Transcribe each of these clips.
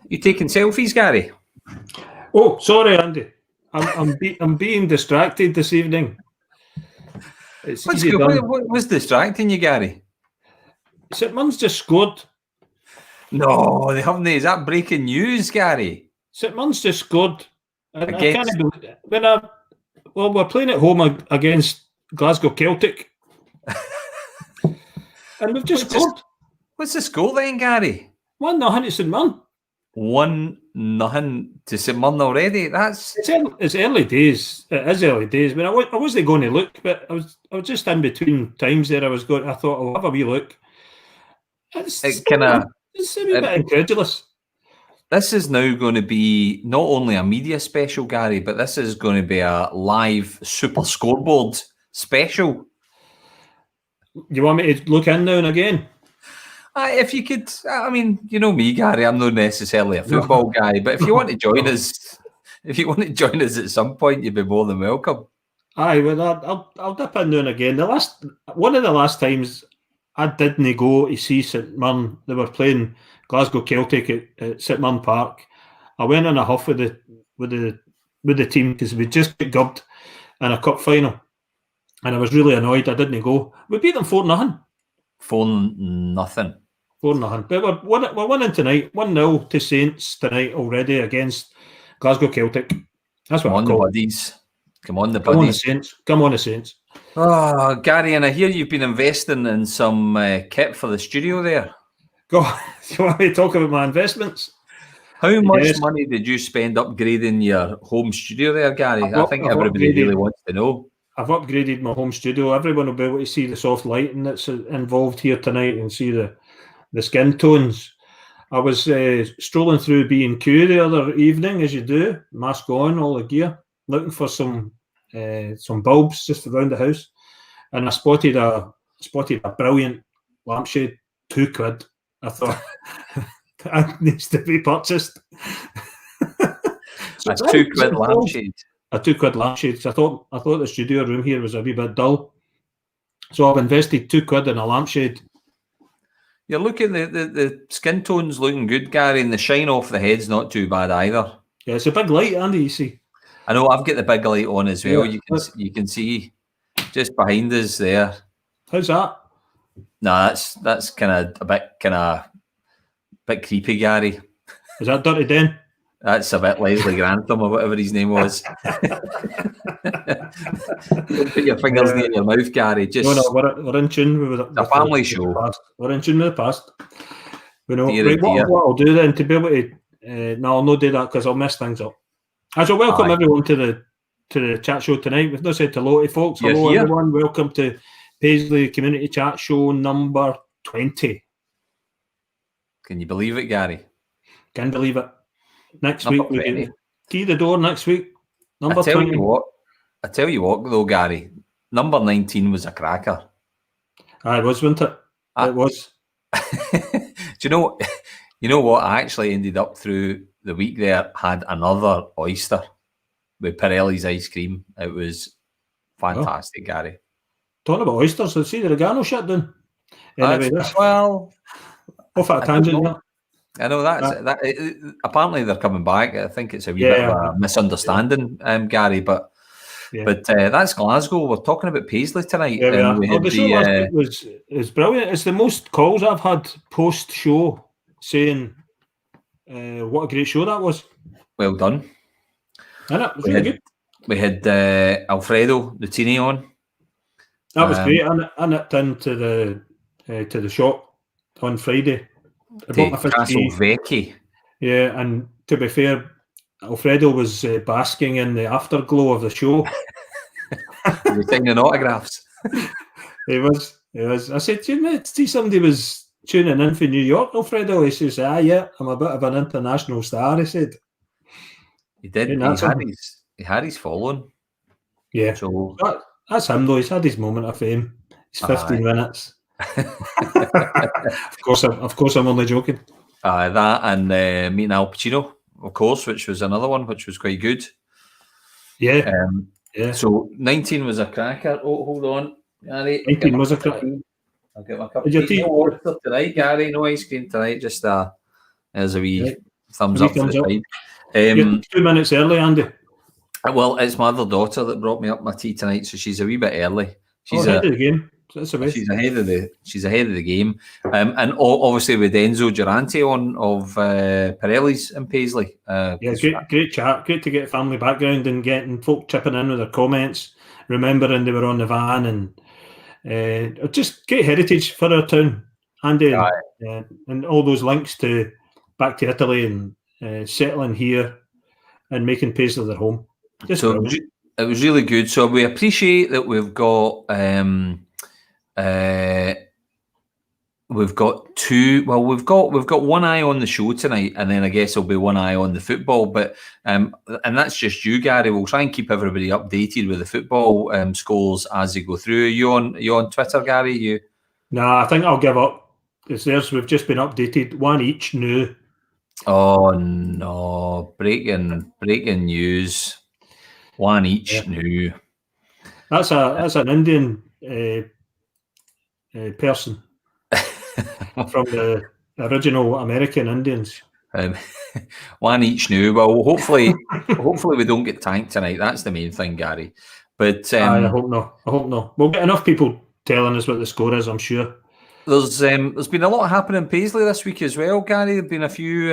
You taking selfies, Gary? Oh, sorry, Andy. I'm being distracted this evening. It's easy done. What was distracting you, Gary? St Mirren's just scored. No, they haven't. Is that breaking news, Gary? St Mirren's just scored. And I can't believe we're playing at home against Glasgow Celtic. And we've just scored. What's the score then, Gary? 1-0 to St Mirren. 1-0 to St Mirren already. It's early days. It is early days. I mean, I wasn't going to look, but I was just in between times there. I thought I'll have a wee look. It's a wee bit incredulous. This is now going to be not only a media special, Gary, but this is going to be a live Super Scoreboard special. You want me to look in now and again? If you could, I mean, you know me, Gary. I'm not necessarily a football guy, but if you want to join us, at some point, you'd be more than welcome. Aye, well, I'll dip in now and again. One of the last times I didn't go to see St Mirren. They were playing Glasgow Celtic at St Mirren Park. I went in a huff with the team because we just got gubbed in a cup final, and I was really annoyed. I didn't go. We beat them 4-0. 4-0. 4-0. But we're winning tonight. 1-0 to Saints tonight already against Glasgow Celtic. That's what I'm calling. Come on, the buddies. Come on, the Saints. Oh, Gary, and I hear you've been investing in some kit for the studio there. Go. You want me to talk about my investments? How much money did you spend upgrading your home studio there, Gary? I think everybody really wants to know. I've upgraded my home studio. Everyone will be able to see the soft lighting that's involved here tonight and see the skin tones. I was strolling through B&Q the other evening, as you do, mask on, all the gear, looking for some bulbs just around the house, and I spotted a brilliant lampshade, £2. I thought that needs to be purchased. That's £2 lampshade. A £2 lampshade. I thought the studio room here was a wee bit dull, so I've invested £2 in a lampshade. You're looking the skin tone's looking good, Gary, and the shine off the head's not too bad either. Yeah, it's a big light, Andy. You see. I know. I've got the big light on as well. Yeah. You can see just behind us there. How's that? Nah, that's kind of bit creepy, Gary. Is that Dirty Den? That's a bit Leslie Grantham or whatever his name was. Don't put your fingers near your mouth, Gary. No, we're in tune with a family show. We're in tune with the past. What I'll do then to be able to no, I'll not do that because I'll mess things up. I shall welcome everyone to the chat show tonight. We've not said hello to folks. Hello everyone. Welcome to Paisley Community Chat Show number 20. Can you believe it, Gary? Can believe it. Next week we get key the door next week. Number 20. I tell you what though, Gary. Number 19 was a cracker. It was, wasn't it? It was. Do you know what? I actually ended up through the week there, had another oyster with Pirelli's ice cream. It was fantastic, Gary. Talking about oysters, see the Regano shut down. Anyway, off at a tangent. I know apparently they're coming back. I think it's a wee bit of a misunderstanding, Gary. But that's Glasgow. We're talking about Paisley tonight. Yeah, the show last week was brilliant. It's the most calls I've had post show saying what a great show that was. Well done. And it was really good. We had Alfredo Lutini on. That was great. I nipped into the shop on Friday. Castle Vecchi. Yeah, and to be fair, Alfredo was basking in the afterglow of the show. He was signing autographs. He was. I said, see somebody was tuning in from New York, Alfredo. He says, yeah, I'm a bit of an international star, he said. He did. He had his following. Yeah. So that's him though. He's had his moment of fame. It's 15 minutes. Of course, I'm only joking. That and meeting Al Pacino, of course, which was another one which was quite good. Yeah. So 19 was a cracker. Oh, hold on, Gary. 19 was a cracker. I'll get my cup of tea. No water tonight, Gary. No ice cream tonight. Just there's a wee Thumbs A wee up for thumbs the up. tide. You're 2 minutes early, Andy. Well, it's my other daughter that brought me up my tea tonight, so she's a wee bit early. She's ahead of the game. That's the way. She's ahead of the game, and obviously with Enzo Durante on of Pirelli's in Paisley. Great chat. Great to get family background and getting folk chipping in with their comments, remembering they were on the van, and just great heritage for our town, Andy, and all those links to back to Italy and settling here and making Paisley their home. Just brilliant. It was really good. So we appreciate that we've got two. Well, we've got one eye on the show tonight, and then I guess there'll be one eye on the football. But and that's just you, Gary. We'll try and keep everybody updated with the football scores as they go through. Are you on Twitter, Gary? Nah, I think I'll give up. It's theirs. We've just been updated. One each new. Oh no! Breaking news. One each new. That's an Indian person from the original American Indians. One each new. Well, hopefully we don't get tanked tonight. That's the main thing, Gary. But I hope not. We'll get enough people telling us what the score is, I'm sure. There's been a lot happening in Paisley this week as well, Gary. There've been a few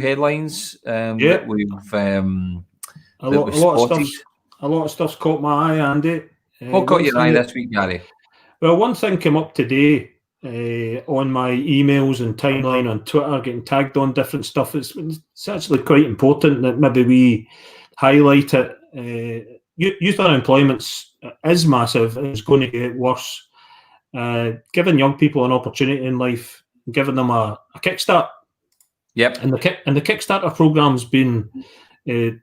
headlines that we've a lot of stuff's caught my eye, Andy. What caught your eye this week, Gary? Well, one thing came up today on my emails and timeline on Twitter, getting tagged on different stuff. It's actually quite important that maybe we highlight it. Youth unemployment is massive. It's going to get worse. Giving young people an opportunity in life, giving them a kickstart. Yep. And the Kickstarter program's been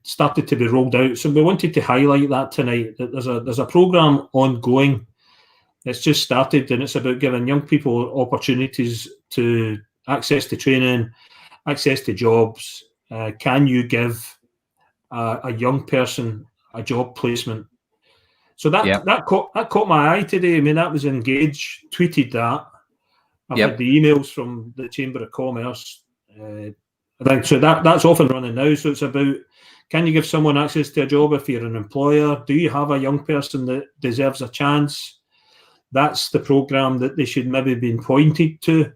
started to be rolled out. So we wanted to highlight that tonight. That there's a program ongoing. It's just started, and it's about giving young people opportunities to access to training, access to jobs. Can you give a young person a job placement? So that caught my eye today. I mean, that was Engage tweeted that. I've had the emails from the Chamber of Commerce. I think so. That's off and running now. So it's about, can you give someone access to a job if you're an employer? Do you have a young person that deserves a chance? That's the program that they should maybe be pointed to.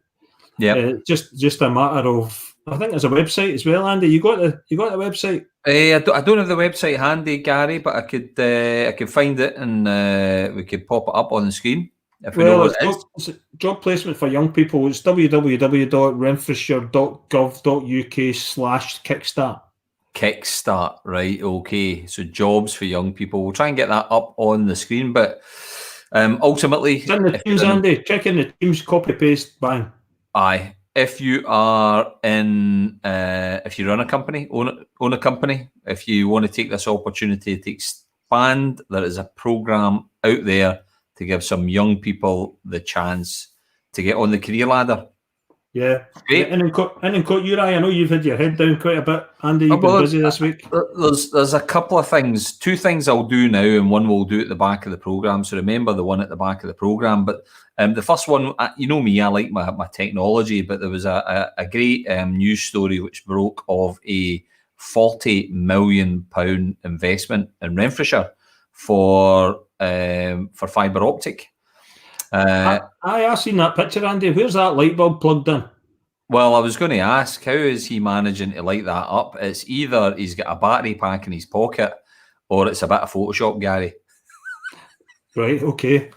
Yeah, just a matter of. I think there's a website as well, Andy. You got the website? I don't have the website handy, Gary, but I could find it and we could pop it up on the screen. If we know what it is. It's a job placement for young people. It's www.renfrewshire.gov.uk/kickstart. Kickstart, right? Okay, so jobs for young people. We'll try and get that up on the screen, but ultimately, it's in the Teams, Andy. Check in the Teams, copy paste, bang. Aye. If you are if you run a company, own a company, if you want to take this opportunity to expand, there is a program out there to give some young people the chance to get on the career ladder. Yeah. Great. And in quote, Uri, I know you've had your head down quite a bit, Andy. You've been busy this week. There's a couple of things. Two things I'll do now, and one we'll do at the back of the programme. So remember the one at the back of the programme. But the first one, you know me, I like my technology, but there was a great news story which broke of a £40 million investment in Renfrewshire for fibre optic. I've seen that picture, Andy. Where's that light bulb plugged in? Well, I was going to ask, how is he managing to light that up? It's either he's got a battery pack in his pocket or it's a bit of Photoshop, Gary. Right, okay.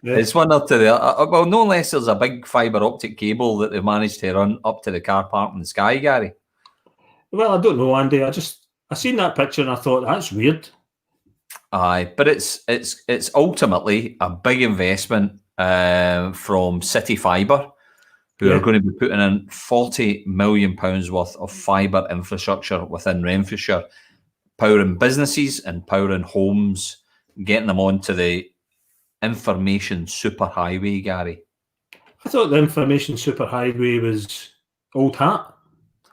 It's one up to the well, no less there's a big fibre optic cable that they've managed to run up to the car park in the sky, Gary. Well, I don't know, Andy. I seen that picture and I thought, that's weird. Aye, but it's ultimately a big investment from City Fibre, who are going to be putting in £40 million worth of fibre infrastructure within Renfrewshire, powering businesses and powering homes, getting them onto the information superhighway, Gary. I thought the information superhighway was old hat.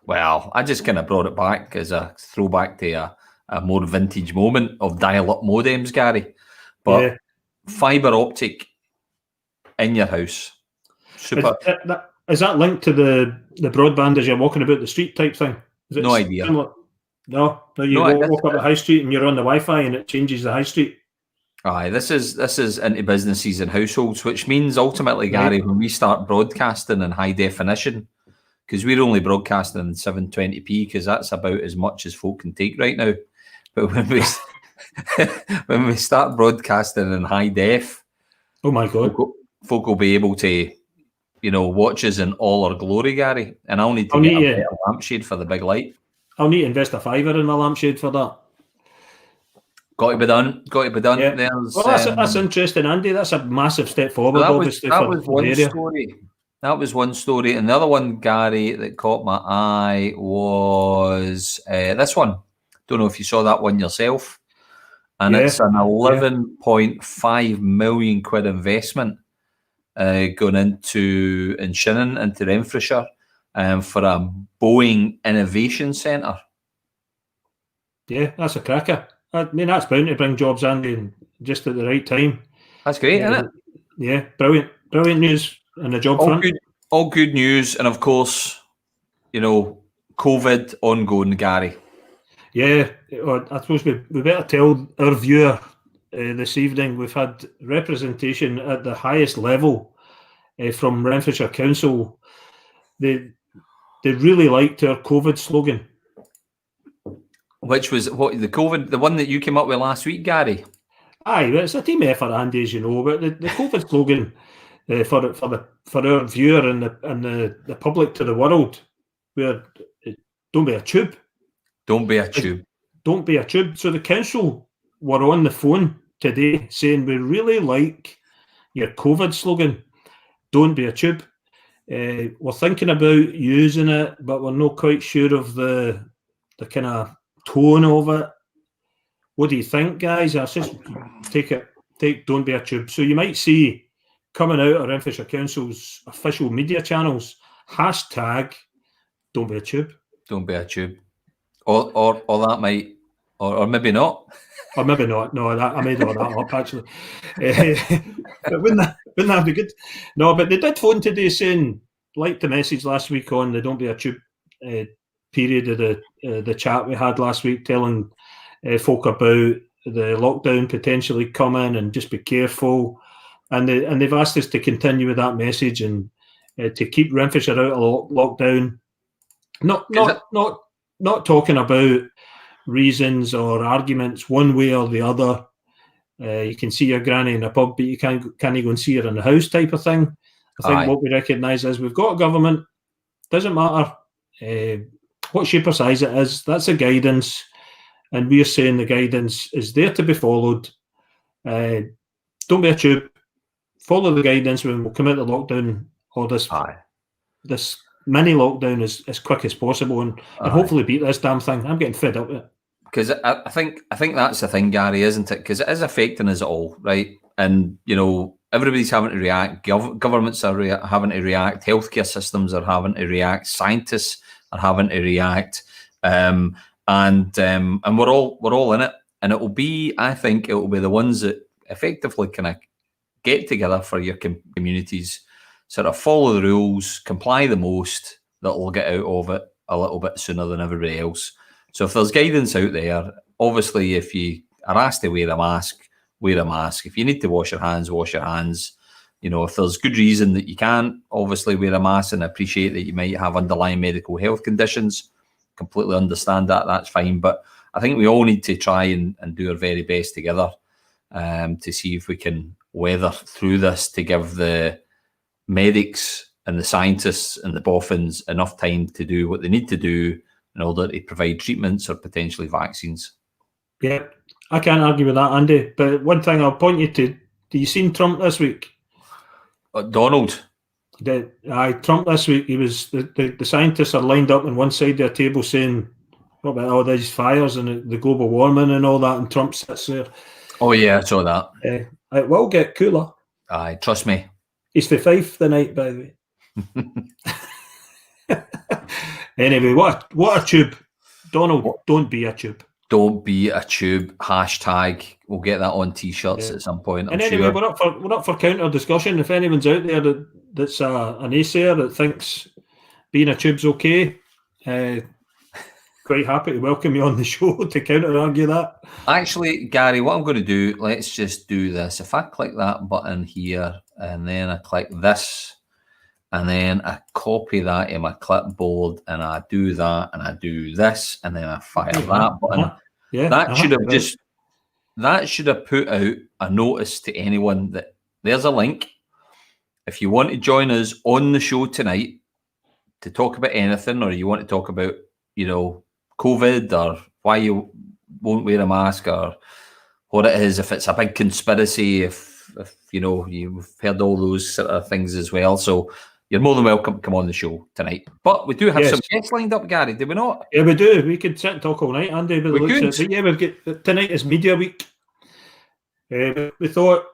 Well, I just kind of brought it back as a throwback to a more vintage moment of dial-up modems, Gary. But fibre optic in your house. Super. Is that linked to the broadband as you're walking about the street type thing? Is it No idea. Similar? No, you walk up the high street and you're on the Wi-Fi and it changes the high street. Aye, this is into businesses and households, which means ultimately, Gary, when we start broadcasting in high definition, because we're only broadcasting in 720p, because that's about as much as folk can take right now. But when we when we start broadcasting in high def, oh my God, folk will be able to, watch us in all our glory, Gary. And I'll need to get a better lampshade for the big light. I'll need to invest a $5 in my lampshade for that. Got to be done. Yeah. Well, that's interesting, Andy. That's a massive step forward, obviously. That was one story. That was one story. And the other one, Gary, that caught my eye was this one. Don't know if you saw that one yourself. And it's an 11.5 million quid investment going into in Shannon, into Renfrewshire, for a Boeing Innovation Centre. Yeah, that's a cracker. I mean, that's bound to bring jobs, Andy, just at the right time. That's great, isn't it? Yeah, brilliant news on the job front. All good news, and of course, COVID ongoing, Gary. Yeah, I suppose we better tell our viewer this evening we've had representation at the highest level from Renfrewshire Council. They really liked our COVID slogan. Which was the one that you came up with last week, Gary? Aye, it's a team effort, Andy, as you know. But the COVID slogan for our viewer and the public to the world, where don't be a tube. Don't be a tube. Don't be a tube. So the council were on the phone today saying we really like your COVID slogan. Don't be a tube. We're thinking about using it, but we're not quite sure of the kind of tone of it. What do you think, guys? I just take don't be a tube. So you might see coming out of Renfrewshire Council's official media channels, hashtag don't be a tube. Don't be a tube. Or that might, or maybe not. Or maybe not. No, I made all that up actually. But wouldn't that be good? No, but they did phone today saying, like the message last week on the Don't Be a Tube period of the chat we had last week, telling folk about the lockdown potentially coming and just be careful. And they've asked us to continue with that message and to keep Renfrewshire out of lockdown. Not talking about reasons or arguments one way or the other. You can see your granny in a pub, but you can't go and see her in the house type of thing. I think what we recognise is we've got a government. Doesn't matter what shape or size it is. That's a guidance, and we're saying the guidance is there to be followed. Don't be a tube. Follow the guidance when we'll come out of lockdown or this mini lockdown as quick as possible and hopefully beat this damn thing. I'm getting fed up with it. Because I think that's the thing, Gary, isn't it? Because it is affecting us all, right? And everybody's having to react. Governments are having to react. Healthcare systems are having to react. Scientists are having to react. And we're all in it. And I think it will be the ones that effectively kind of get together for your communities, sort of follow the rules, comply the most, that will get out of it a little bit sooner than everybody else. So if there's guidance out there, obviously if you are asked to wear a mask, wear a mask. If you need to wash your hands, wash your hands. If there's good reason that you can't, obviously wear a mask, and appreciate that you might have underlying medical health conditions. Completely understand that, that's fine. But I think we all need to try and do our very best together to see if we can weather through this, to give the medics and the scientists and the boffins enough time to do what they need to do in order to provide treatments or potentially vaccines. Yeah, I can't argue with that, Andy. But one thing I'll point you to, do you seen Trump this week? Donald? Trump this week, he was the scientists are lined up on one side of a table saying, what about all these fires and the global warming and all that, and Trump sits there. Oh yeah, I saw that. It will get cooler. Aye, trust me. He's the Fife the night, by the way. Anyway, what a tube. Donald, don't be a tube. Don't be a tube hashtag. We'll get that on t-shirts at some point. And anyway, we're up for counter discussion. If anyone's out there that's an naysayer that thinks being a tube's okay, quite happy to welcome you on the show to counter argue that. Actually, Gary, what I'm going to do, let's just do this. If I click that button here and then I click this and then I copy that in my clipboard and I do that and I do this and then I fire that button. That should have put out a notice to anyone that there's a link. If you want to join us on the show tonight to talk about anything, or you want to talk about, COVID, or why you won't wear a mask, or what it is, if it's a big conspiracy, if you've heard all those sort of things as well. So you're more than welcome to come on the show tonight. But we do have some guests lined up, Gary, do we not? Yeah, we do. We could sit and talk all night, Andy. But we've got tonight is media week. We thought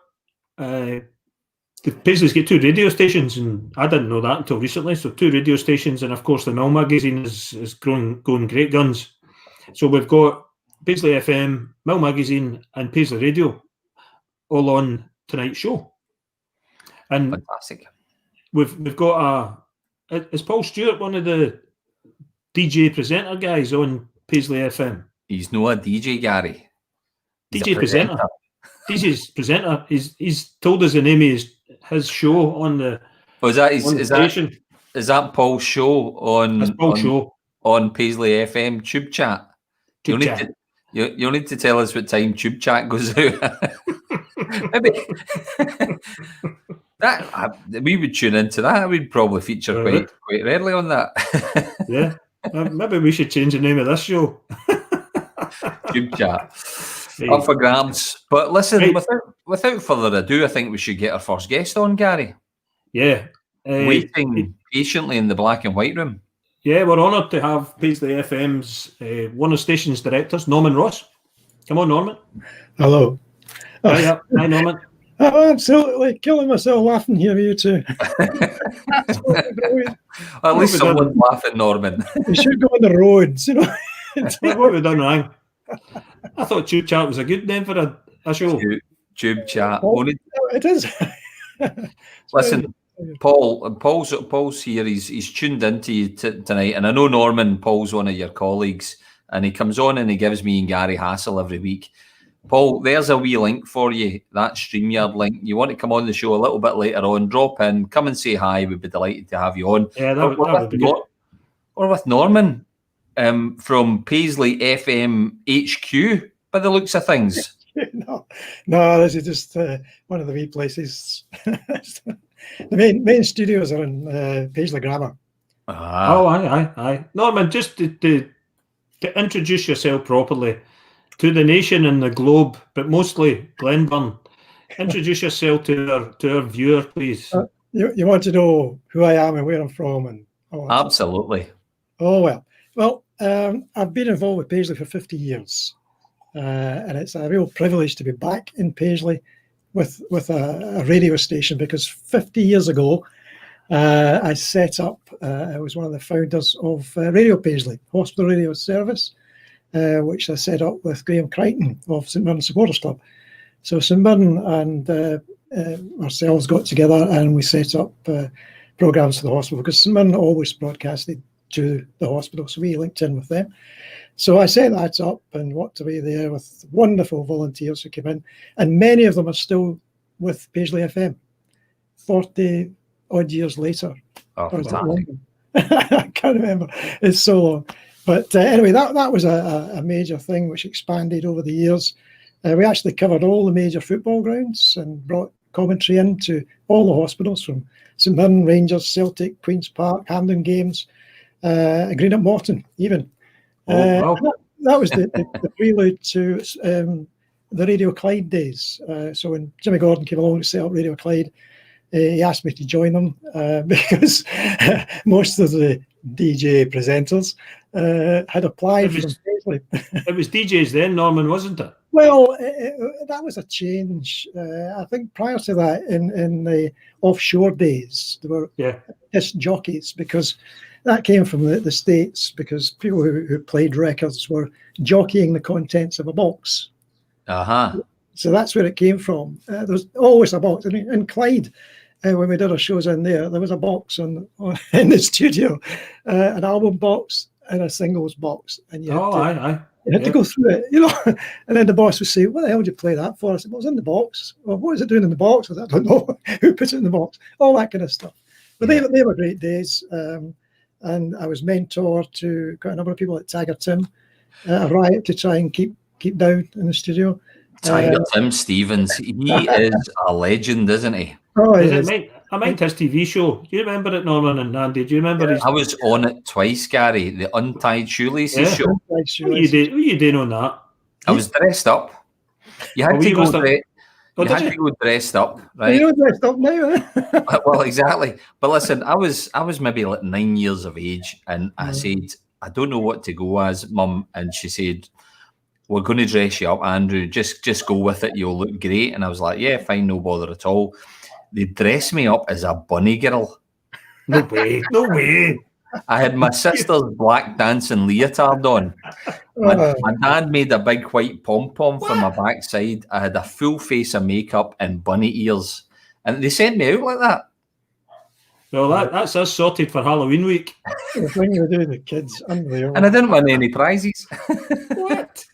Paisley's got 2 radio stations, and I didn't know that until recently. So 2 radio stations, and of course the Mill magazine is going great guns. So we've got Paisley FM, Mill magazine, and Paisley Radio all on tonight's show. And fantastic. We've got is Paul Stewart one of the DJ presenter guys on Paisley FM? He's not a DJ, Gary. DJ presenter. DJ's presenter. He's told us the name of his show on the. Oh, is that Paul's show on? That's Paul's show on Paisley FM Tube Chat. You'll need to tell us what time Tube Chat goes out. Maybe that we would tune into that. We'd probably feature quite rarely on that. Yeah, maybe we should change the name of this show. Tube Chat. Up for grabs. But listen, without further ado, I think we should get our first guest on, Gary. Yeah. Waiting patiently in the black and white room. Yeah, we're honoured to have Paisley FM's one of the station's directors, Norman Ross. Come on, Norman. Hello. Hi, Norman. I'm absolutely killing myself laughing here with you two. At least someone's laughing, Norman. You should go on the roads, What have we done wrong? I thought Tube Chat was a good name for a show. Tube Chat. It is. Listen, Paul's here. He's tuned into you tonight, and I know Norman. Paul's one of your colleagues, and he comes on and he gives me and Gary hassle every week. Paul, there's a wee link for you. That StreamYard link. You want to come on the show a little bit later on? Drop in, come and say hi. We'd be delighted to have you on. Yeah, that would be good. Or with Norman. From Paisley FM HQ, by the looks of things. No, this is just one of the wee places. The main studios are in Paisley Grammar. Oh, aye. Norman, just to introduce yourself properly to the nation and the globe, but mostly Glenburn. Introduce yourself to our viewer, please. You want to know who I am and where I'm from, and absolutely. Oh well, I've been involved with Paisley for 50 years, and it's a real privilege to be back in Paisley with a radio station, because 50 years ago I set up, I was one of the founders of Radio Paisley, Hospital Radio Service, which I set up with Graham Crichton of St Mirren Supporters Club. So St Mirren and ourselves got together and we set up programmes for the hospital, because St Mirren always broadcasted to the hospital, so we linked in with them. So I set that up and worked away there with wonderful volunteers who came in, and many of them are still with Paisley FM 40 odd years later. Oh, I can't remember, it's so long. But anyway, that was a major thing which expanded over the years. We actually covered all the major football grounds and brought commentary into all the hospitals, from St Mirren, Rangers, Celtic, Queen's Park, Hampden Games, Green at Morton, even. Wow. That was the prelude to the Radio Clyde days. So when Jimmy Gordon came along to set up Radio Clyde, he asked me to join them because most of the DJ presenters had applied from Paisley. It was DJs then, Norman, wasn't it? Well, that was a change. I think prior to that, in the offshore days, there were disc jockeys, because that came from the States, because people who played records were jockeying the contents of a box. So that's where it came from. There was always a box. In Clyde, when we did our shows in there was a box in the studio, an album box and a singles box. And you had to go through it, And then the boss would say, "What the hell did you play that for?" I said, "Well, it was in the box." "Well, what is it doing in the box?" I said, "I don't know." Who put it in the box? All that kind of stuff. But they were great days. And I was mentor to quite a number of people at Tiger Tim, Riot, to try and keep down in the studio. Tiger Tim Stevens, he is a legend, isn't he? Oh, I meant his TV show. Do you remember it, Norman and Andy? Do you remember his? I was on it twice, Gary. The Untied Shoelaces show. What are you doing on that? I was dressed up. You had to go there. You had to go dressed up, right? You're dressed up now, huh? Well, exactly. But listen, I was maybe like 9 years of age, and I said, "I don't know what to go as, Mum," and she said, "We're going to dress you up, Andrew. Just go with it. You'll look great." And I was like, "Yeah, fine, no bother at all." They dressed me up as a bunny girl. No way. I had my sister's black dancing leotard on. My dad made a big white pom-pom for my backside. I had a full face of makeup and bunny ears. And they sent me out like that. Well, that's us sorted for Halloween week. When you were doing the kids, unbelievable. And I didn't win any prizes. What?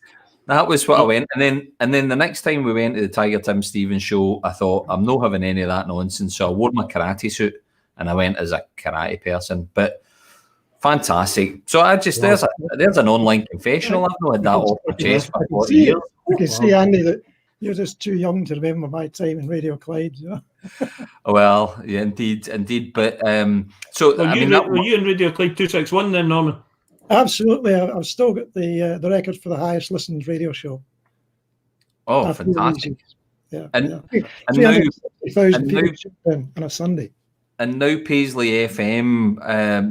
That was what I went. And then the next time we went to the Tiger Tim Stevens show, I thought, I'm not having any of that nonsense. So I wore my karate suit and I went as a karate person. But fantastic. So there's an online confessional. I've not had that off my chest for 40 years. You can see, Andy, that you're just too young to remember my time in Radio Clyde. Well, yeah, indeed. But so were you in Radio Clyde 261 then, Norman? Absolutely. I've still got the record for the highest listened radio show. Oh, fantastic! Yeah, and 360,000 people on a Sunday. And now Paisley FM,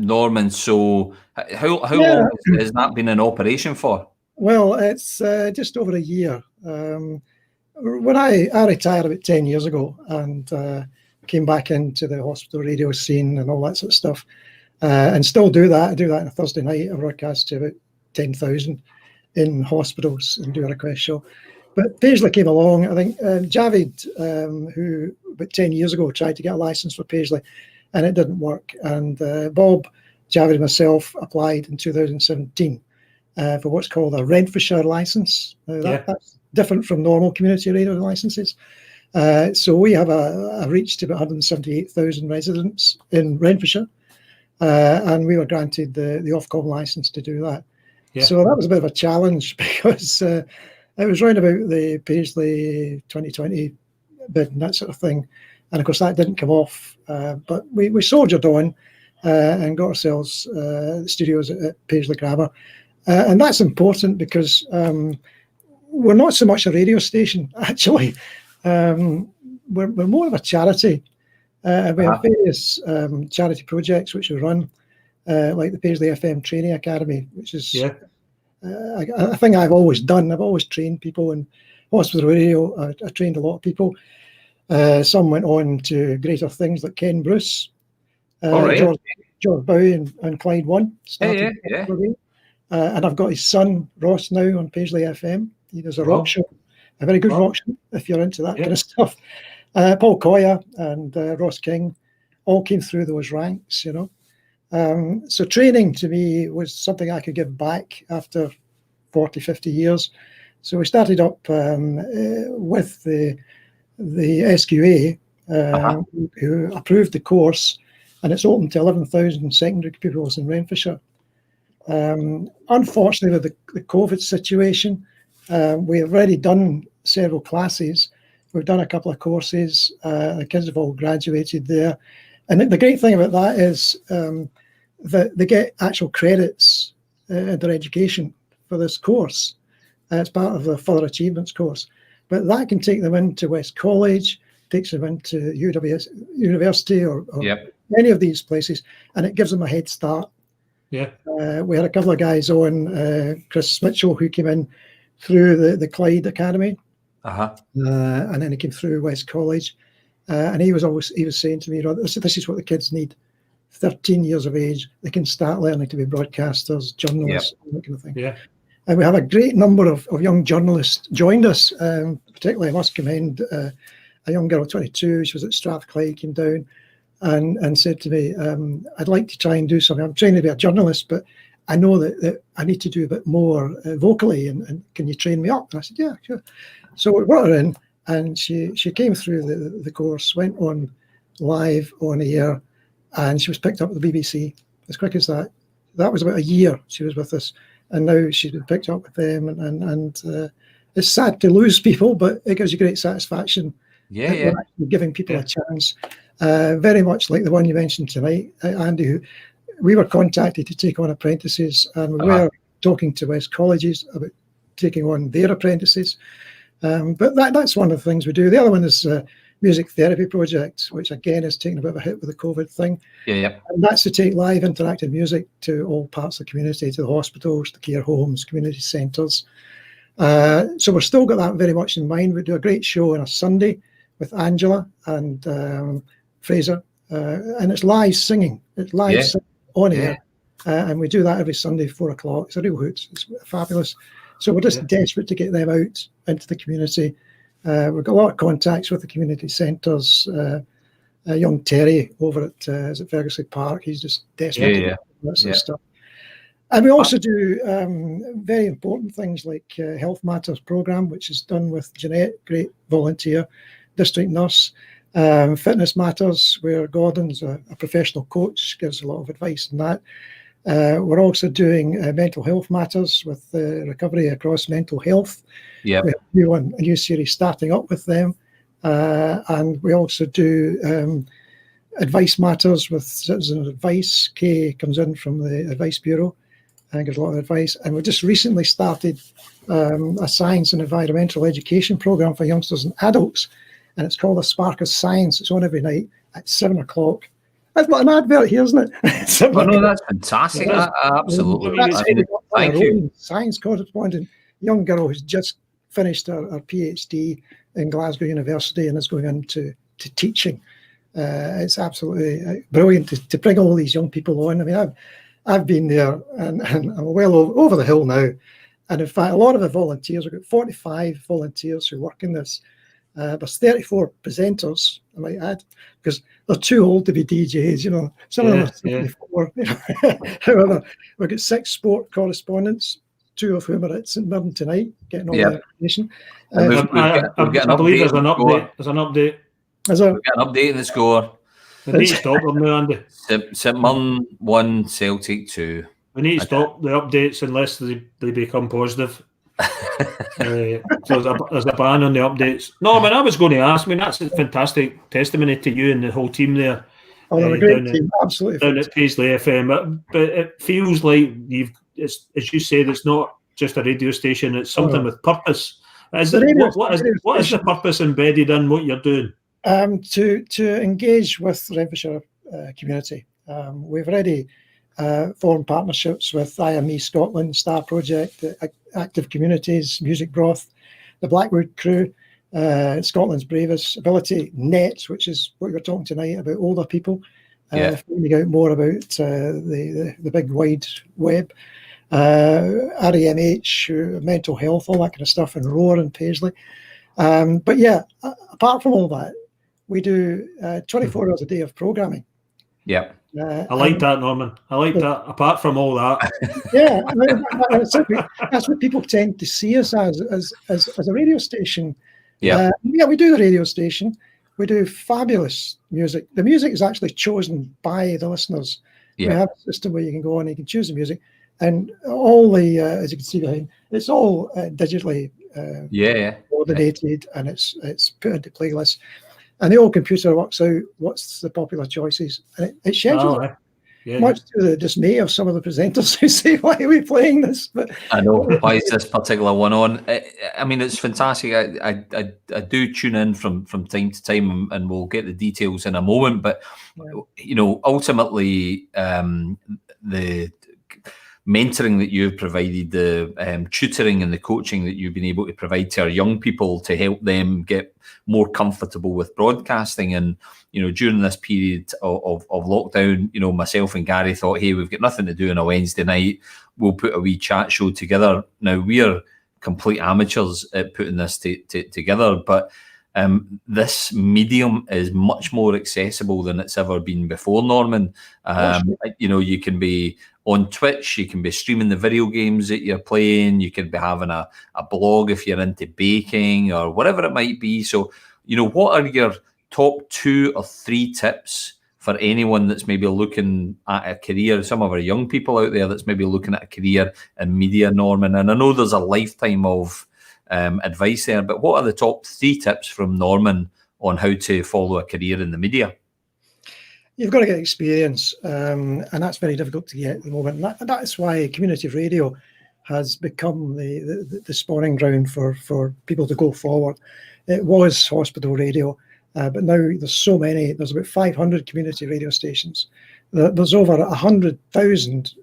Norman. So how long has that been in operation for? Well, it's just over a year. When I retired about 10 years ago and came back into the hospital radio scene and all that sort of stuff, and still do that. I do that on a Thursday night. I broadcast to about 10,000 in hospitals and do a request show. But Paisley came along. I think Javid, who about 10 years ago tried to get a license for Paisley, and it didn't work. And Bob, Javid, and myself applied in 2017 for what's called a Renfrewshire license. That's different from normal community radio licenses. So we have a reach to about 178,000 residents in Renfrewshire. And we were granted the Ofcom license to do that. Yeah. So that was a bit of a challenge because it was round about the Paisley 2020 bid and that sort of thing. And of course, that didn't come off. But we soldiered on and got ourselves the studios at Paisley Grammar. And that's important because we're not so much a radio station, actually. We're more of a charity. We have various charity projects which we run, like the Paisley FM Training Academy, which is a thing I've always done. I've always trained people in hospital radio. I trained a lot of people. Some went on to greater things like Ken Bruce, George Bowie and Clyde One. And I've got his son, Ross, now on Paisley FM. He does a rock show, a very good rock show, if you're into that kind of stuff. Paul Coya and Ross King all came through those ranks, So training to me was something I could give back after 40, 50 years. So we started up with the SQA, who approved the course, and it's open to 11,000 secondary pupils in Renfrewshire. Unfortunately, with the COVID situation, we have already done several classes. We've done a couple of courses. The kids have all graduated there. And the great thing about that is that they get actual credits in their education for this course. It's part of the Further Achievements course. But that can take them into West College, takes them into university or any of these places, and it gives them a head start. Yeah. We had a couple of guys on, Chris Mitchell, who came in through the Clyde Academy. And then he came through West College, and he was saying to me, this is what the kids need 13 years of age, they can start learning to be broadcasters, journalists, all that kind of thing. Yeah. And we have a great number of young journalists joined us. Particularly, I must commend a young girl, 22. She was at Strathclyde, came down and said to me, I'd like to try and do something. I'm trying to be a journalist, but I know that I need to do a bit more vocally, and can you train me up? And I said, yeah, sure. So we brought her in, and she came through the course, went on live on air, and she was picked up at the BBC as quick as that. That was about a year she was with us, and now she's been picked up with them. And it's sad to lose people, but it gives you great satisfaction. Yeah, We're actually giving people a chance. Very much like the one you mentioned tonight, Andy, who we were contacted to take on apprentices, and we were talking to West colleges about taking on their apprentices. But that's one of the things we do. The other one is music therapy project, which again is taking a bit of a hit with the COVID thing. Yeah. And that's to take live interactive music to all parts of the community, to the hospitals, the care homes, community centres. So we've still got that very much in mind. We do a great show on a Sunday with Angela and Fraser, and it's live singing. It's live singing on air, and we do that every Sunday, 4:00. It's a real hoot. It's fabulous. So we're just desperate to get them out into the community. We've got a lot of contacts with the community centres. Young Terry over at Ferguson Park, he's just desperate to get that sort of stuff. And we also do very important things like Health Matters programme, which is done with Jeanette, great volunteer, district nurse. Fitness Matters, where Gordon's a professional coach, gives a lot of advice on that. We're also doing Mental Health Matters with Recovery Across Mental Health. Yeah. We have a new series starting up with them. And we also do Advice Matters with Citizen Advice. Kay comes in from the Advice Bureau and gives a lot of advice. And we just recently started a science and environmental education programme for youngsters and adults. And it's called A Spark of Science. It's on every night at 7:00. That's not an advert here, isn't it? Oh, no, that's fantastic. Absolutely. Thank you. Science correspondent, young girl who's just finished her PhD in Glasgow University and is going into teaching. It's absolutely brilliant to bring all these young people on. I mean, I've been there and I'm well over the hill now. And in fact, a lot of the volunteers, we've got 45 volunteers who work in this. There's 34 presenters, I might add, because they're too old to be DJs, you know. Some of them are 74. However, we've got 6 sport correspondents, 2 of whom are at St Mirren tonight, getting all the information. I believe there's an update. There's an update. We've got an update in the score. We need to stop them now, Andy. St Mirren 1, Celtic 2. We need to stop the updates unless they become positive. So there's a ban on the updates. No, I mean, I was going to ask. I mean, that's a fantastic testimony to you and the whole team there. Oh, they're a great team, absolutely. Down at Paisley FM, but it feels like it's, as you said, it's not just a radio station. It's something with purpose. What is the purpose embedded in what you're doing? To engage with the Renfrewshire community. We've already formed partnerships with IME Scotland, Star Project, Active Communities, Music Broth, the Blackwood Crew, Scotland's Bravest, Ability Net, which is what we were talking tonight about older people, finding out more about the big wide web, REMH, mental health, all that kind of stuff, and Roar and Paisley. But yeah, apart from all that, we do 24 hours a day of programming. Yeah. I like that, Norman. I like that. Apart from all that, that's what people tend to see us as a radio station. Yeah, we do the radio station. We do fabulous music. The music is actually chosen by the listeners. Yeah. We have a system where you can go on and you can choose the music, and all the as you can see behind, it's all digitally coordinated, and it's put into playlists. And the old computer works out what's the popular choices, and it schedules it. Much to the dismay of some of the presenters who say, "Why are we playing this?" But I know, why is this particular one on? I mean, it's fantastic. I do tune in from time to time, and we'll get the details in a moment. But you know, ultimately, the mentoring that you've provided, the tutoring and the coaching that you've been able to provide to our young people to help them get more comfortable with broadcasting. And, during this period of lockdown, myself and Gary thought, hey, we've got nothing to do on a Wednesday night. We'll put a wee chat show together. Now, we're complete amateurs at putting this together, but this medium is much more accessible than it's ever been before, Norman. You can be on Twitch, you can be streaming the video games that you're playing, you could be having a blog if you're into baking or whatever it might be. So, what are your top 2 or 3 tips for anyone that's maybe looking at a career, some of our young people out there that's maybe looking at a career in media, Norman? And I know there's a lifetime of advice there, but what are the top 3 tips from Norman on how to follow a career in the media? You've got to get experience, and that's very difficult to get at the moment. And that's why community radio has become the spawning ground for people to go forward. It was hospital radio, but now there's so many. There's about 500 community radio stations. There's over 100,000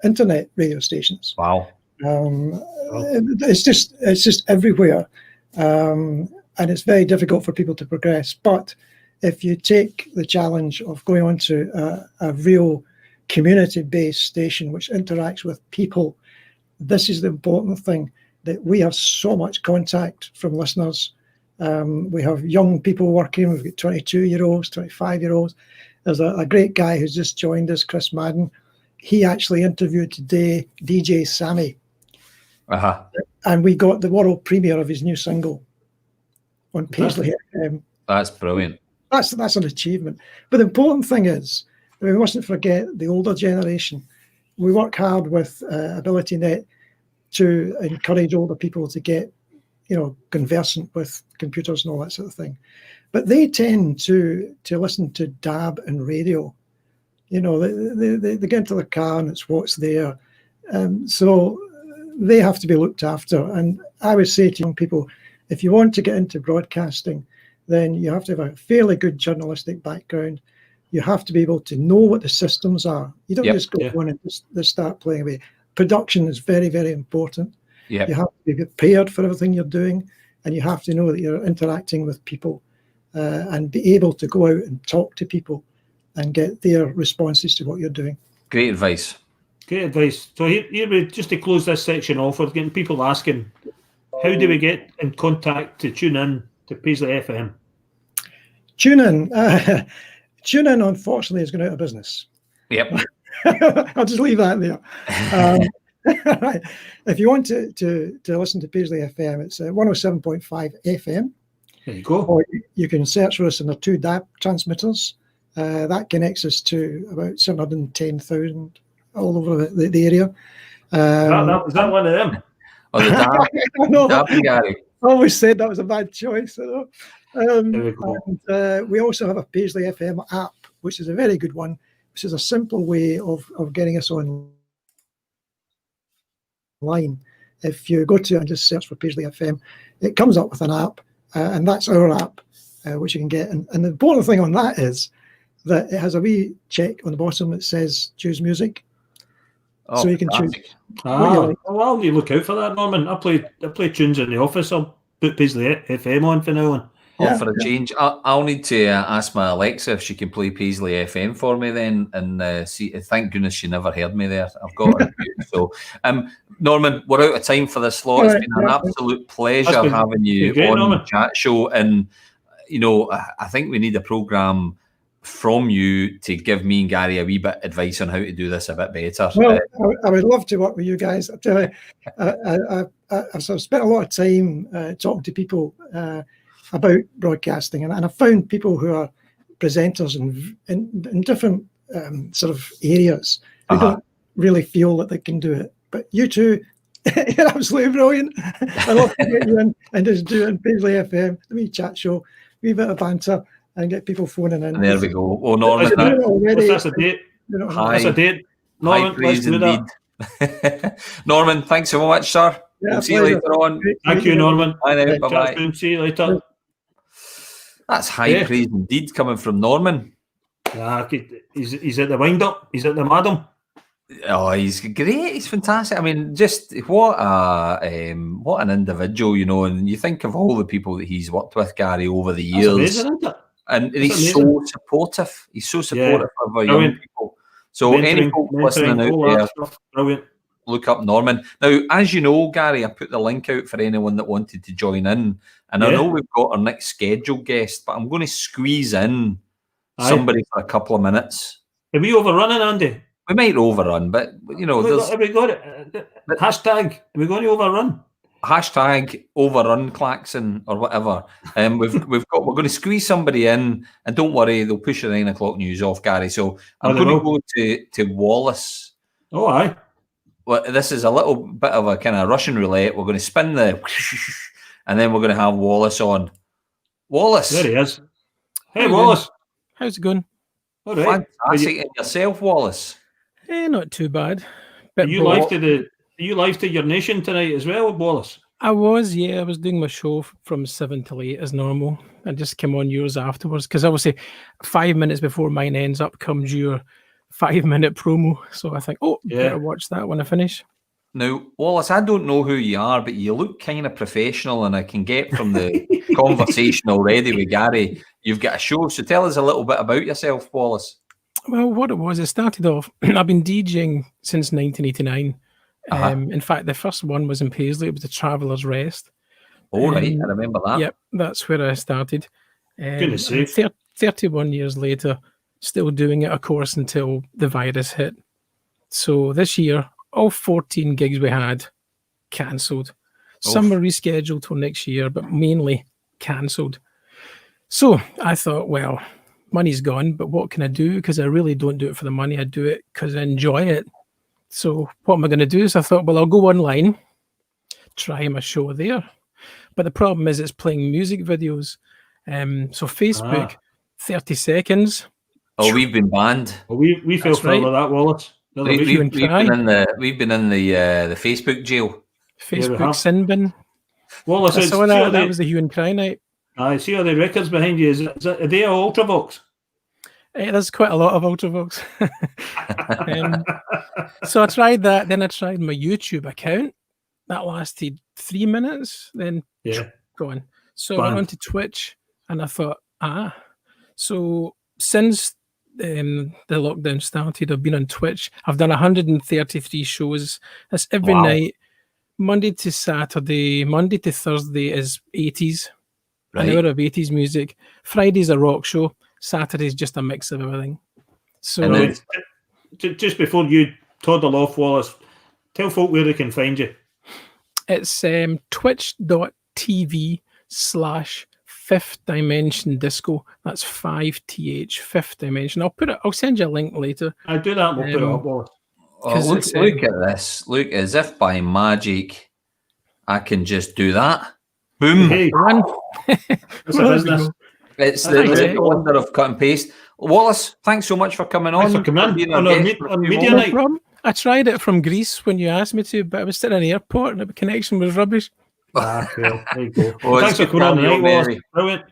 internet radio stations. Wow. It's just everywhere, and it's very difficult for people to progress. But if you take the challenge of going on to a real community-based station which interacts with people, this is the important thing, that we have so much contact from listeners. We have young people working. We've got 22-year-olds, 25-year-olds. There's a great guy who's just joined us, Chris Madden. He actually interviewed today DJ Sammy. And we got the world premiere of his new single on Paisley. That's brilliant. That's an achievement. But the important thing is, we mustn't forget the older generation. We work hard with AbilityNet to encourage older people to get, conversant with computers and all that sort of thing. But they tend to listen to DAB and radio. They get into the car and it's what's there. So they have to be looked after. And I would say to young people, if you want to get into broadcasting, then you have to have a fairly good journalistic background. You have to be able to know what the systems are. You don't just go on and just start playing away. Production is very, very important. You have to be prepared for everything you're doing, and you have to know that you're interacting with people and be able to go out and talk to people and get their responses to what you're doing. Great advice. Great advice. So here just to close this section off, we're getting people asking, how do we get in contact to tune in to Paisley FM? Tune in, unfortunately, is going out of business. Yep. I'll just leave that there. Right. If you want to listen to Paisley FM, it's 107.5 FM. There you go. Or you can search for us in the 2 DAB transmitters. That connects us to about 710,000 all over the area. Is that one of them? Oh, the DAB, Gary. I always said that was a bad choice. We also have a Paisley FM app, which is a very good one, which is a simple way of getting us online. If you go to and just search for Paisley FM, it comes up with an app, and that's our app, which you can get. And the important thing on that is that it has a wee check on the bottom that says choose music. So you can choose. Well, you look out for that, Norman. I play tunes in the office. I'll put Paisley FM on for now on. For a change, I'll need to ask my Alexa if she can play Paisley FM for me then, and see. Thank goodness she never heard me there. I've got her. So, Norman, we're out of time for this slot. It's been an absolute pleasure having you on the chat show, and I think we need a programme from you to give me and Gary a wee bit of advice on how to do this a bit better. Well, I would love to work with you guys. I tell you, I've sort of spent a lot of time talking to people about broadcasting, and I've found people who are presenters in different sort of areas who don't really feel that they can do it. But you two, you're absolutely brilliant. I love to get you in and just do it in Paisley FM, a wee chat show, a wee bit of banter, and get people phoning in. And there we go. Oh, Norman, that's a date. That's a date. Norman, let's do that. Norman, thanks so much, sir. We'll see you later on. Thank you, Norman. Bye now. Bye-bye. See you later. That's high praise indeed coming from Norman. He's at the wind-up. He's at the madam. Oh, he's great. He's fantastic. I mean, just what an individual, you know. And you think of all the people that he's worked with, Gary, over the That's years, amazing, isn't it? and That's he's amazing. so supportive. He's so supportive of our young Brilliant. people. So any folks listening out all there, that stuff. Brilliant. look up Norman. Now, as you know, Gary, I put the link out for anyone that wanted to join in. And I know we've got our next scheduled guest, but I'm going to squeeze in somebody for a couple of minutes. Are we overrunning, Andy? We might overrun, but you know, have we got it? Hashtag, are we going to overrun? Hashtag overrun Claxon or whatever. We're going to squeeze somebody in, and don't worry, they'll push the 9 o'clock news off, Gary. So I'm going to go to Wallace. Oh, aye. Well, this is a little bit of a kind of Russian roulette. We're going to spin the, and then we're going to have Wallace on. Wallace, there he is. Hey, Wallace, how's it going? All right. Fantastic. And yourself, Wallace? Not too bad. Are you live to your nation tonight as well, Wallace? I was, yeah. I was doing my show from 7 till 8 as normal. I just came on yours afterwards because obviously 5 minutes before mine ends up comes your 5-minute promo. So I think, better watch that when I finish. Now, Wallace, I don't know who you are, but you look kind of professional, and I can get from the conversation already with Gary, you've got a show. So tell us a little bit about yourself, Wallace. Well, what it was, it started off, I've been DJing since 1989. In fact, the first one was in Paisley. It was the Traveller's Rest. Oh, right. I remember that. Yep, that's where I started. Goodness sake. 31 years later, still doing it, of course, until the virus hit. So this year, all 14 gigs we had cancelled. Some were rescheduled till next year, but mainly cancelled. So I thought, well, money's gone, but what can I do? Because I really don't do it for the money. I do it because I enjoy it. So what am I going to do? So I thought, well, I'll go online, try my show there. But the problem is it's playing music videos. So Facebook, 30 seconds. Oh, we've been banned. Well, we fell foul of that, Wallace. We've been in the Facebook jail. Facebook sin bin. Wallace, I saw that was the hue and cry night. I see all the records behind you. Is it a day of Ultravox? There's quite a lot of Ultravox. So I tried that. Then I tried my YouTube account. That lasted 3 minutes. Then gone. So I went on to Twitch, and I thought, So since the lockdown started, I've been on Twitch. I've done 133 shows. That's every night, Monday to Saturday. Monday to Thursday is 80s. An hour of 80s music. Friday's a rock show. Saturday's just a mix of everything. So just before you toddle off, Wallace, tell folk where they can find you. It's twitch.tv/Fifth Dimension Disco. That's 5th, Fifth Dimension. I'll send you a link later. I do that. We'll put it up, Wallace. Look at this. Look, as if by magic, I can just do that. Boom. Hey. It's a business. It's the wonder of cut and paste. Wallace, thanks so much for coming on. Thanks for coming in on media night. No problem. I tried it from Greece when you asked me to, but I was sitting in an airport and the connection was rubbish. Cool. There you go. Thanks for coming on tonight, Wallace. Brilliant.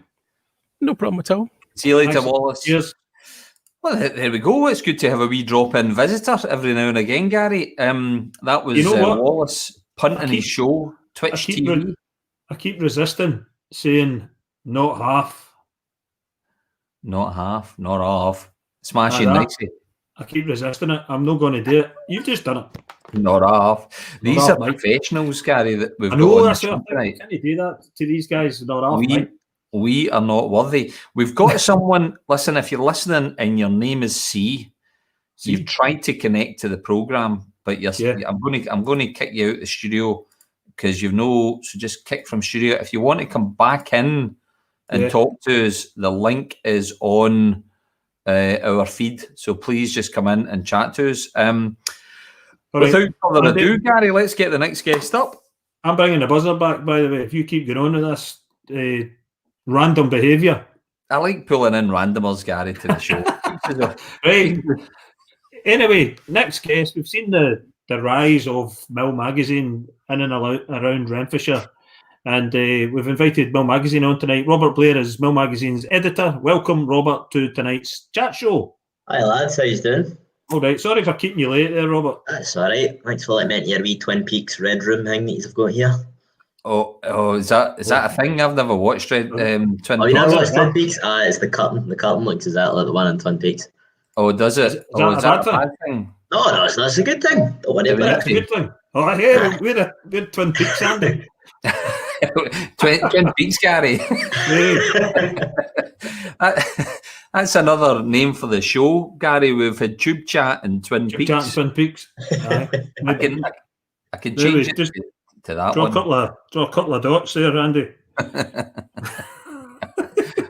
No problem at all. See you later, Wallace. Cheers. Well, there we go. It's good to have a wee drop-in visitor every now and again, Gary. That was Wallace punting his show, Twitch TV. I keep resisting saying not half. Not half, not half. Smashing nicely. I keep resisting it. I'm not going to do it. You've just done it. Not half. These are professionals, Gary, that we've got on the show tonight. Can you do that to these guys? Not half, we are not worthy. We've got someone, listen, if you're listening and your name is C, you've tried to connect to the programme, but I'm going to kick you out of the studio because so just kick from studio. If you want to come back in and talk to us, the link is on our feed. So please just come in and chat to us. Without further ado, Gary, let's get the next guest up. I'm bringing the buzzer back, by the way. If you keep going on with this random behaviour. I like pulling in randomers, Gary, to the show. Right. Anyway, next guest. We've seen the rise of Mill Magazine in and around Renfrewshire. And we've invited Mill Magazine on tonight. Robert Blair is Mill Magazine's editor. Welcome, Robert, to tonight's chat show. Hi, lads. How you doing? All right, sorry for keeping you late there, Robert. That's all right. Thanks for letting me into your wee Twin Peaks Red Room thing that you've got here. Oh, is that a thing? I've never watched Twin Peaks. Oh, you never watched Twin Peaks? It's the curtain. The curtain looks exactly like the one in Twin Peaks. Oh, does it? Is that a bad thing? No, it's not. It's a good thing. Don't worry about That's a good thing. Oh, yeah, we're Twin Peaks, Andy. Twin Peaks, Gary. That's another name for the show, Gary. We've had Tube Chat and Twin Peaks. Chat and Twin Peaks. I can change it to that one. Draw a couple of dots there, Andy.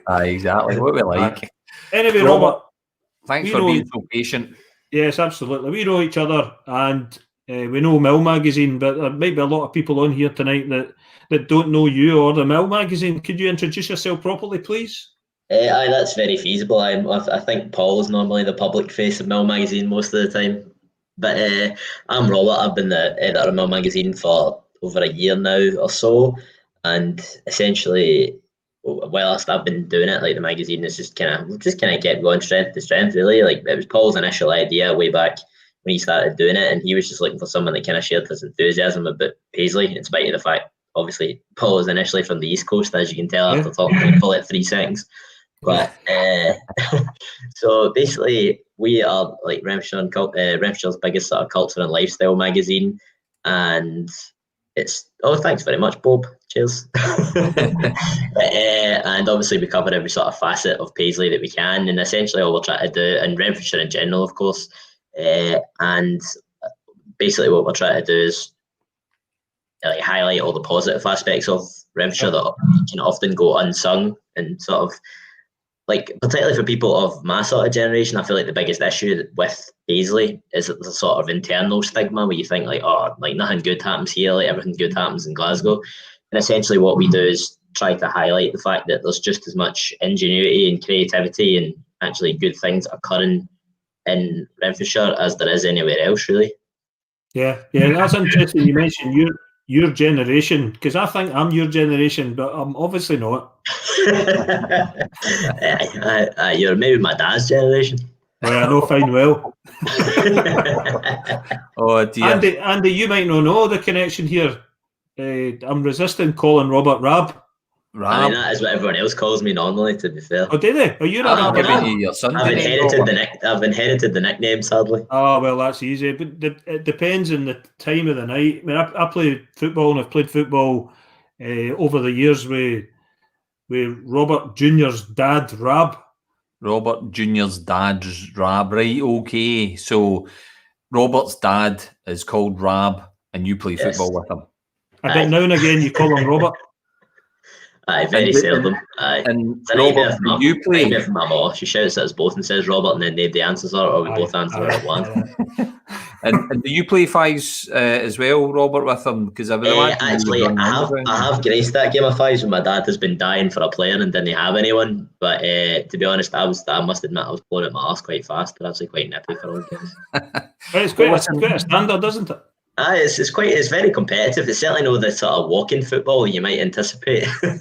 Exactly what we like. Anyway, Robert, thanks for being so patient. Yes, absolutely. We know each other, and we know Mill Magazine, but there might be a lot of people on here tonight that don't know you or the Mill Magazine. Could you introduce yourself properly, please? Aye, that's very feasible. I think Paul is normally the public face of Mill Magazine most of the time. But I'm Robert. I've been the editor of Mill Magazine for over a year now or so. And essentially, whilst I've been doing it, like the magazine is just kind of kept going strength to strength, really. Like it was Paul's initial idea way back when he started doing it. And he was just looking for someone that kind of shared his enthusiasm about Paisley, in spite of the fact, obviously, Paul was initially from the East Coast, as you can tell after talking for like 3 seconds. But so basically, we are like Renfrewshire's biggest sort of culture and lifestyle magazine, and it's thanks very much, Bob. Cheers. And obviously, we cover every sort of facet of Paisley that we can, and essentially all we're trying to do, and Renfrewshire in general, of course, and basically what we're trying to do is like highlight all the positive aspects of Renfrewshire that can often go unsung, and sort of. Like, particularly for people of my sort of generation, I feel like the biggest issue with Paisley is the sort of internal stigma where you think like, oh, like nothing good happens here, like everything good happens in Glasgow. And essentially what we do is try to highlight the fact that there's just as much ingenuity and creativity and actually good things occurring in Renfrewshire as there is anywhere else, really. Yeah, that's interesting. You mentioned your generation, because I think I'm your generation, but I'm obviously not. You're maybe my dad's generation. Well, I know fine well. Oh dear. Andy, you might not know the connection here. I'm resisting calling Robert Rab. I mean, that is what everyone else calls me normally, to be fair. Oh, do they? Are you not your son? I've inherited the nickname, sadly. Oh, well, that's easy. But it depends on the time of the night. I mean, I played football, and I've played football over the years with Robert Jr.'s dad, Rab. Robert Jr.'s dad's Rab, right? Okay. So Robert's dad is called Rab, and you play football with him. I bet now and again you call him Robert. Aye, very seldom. Aye. And Robert, you play? With my mom. She shouts at us both and says Robert, and then nobody answers her, or we both answer her at once. And do you play fives as well, Robert, with them? Because I would actually, I have graced that game of fives when my dad has been dying for a player and didn't have anyone. But to be honest, I must admit I was blowing at my arse quite fast. They're actually quite nippy for old games. It's quite a standard, isn't it? It's very competitive. It's certainly not the sort of walking football you might anticipate. You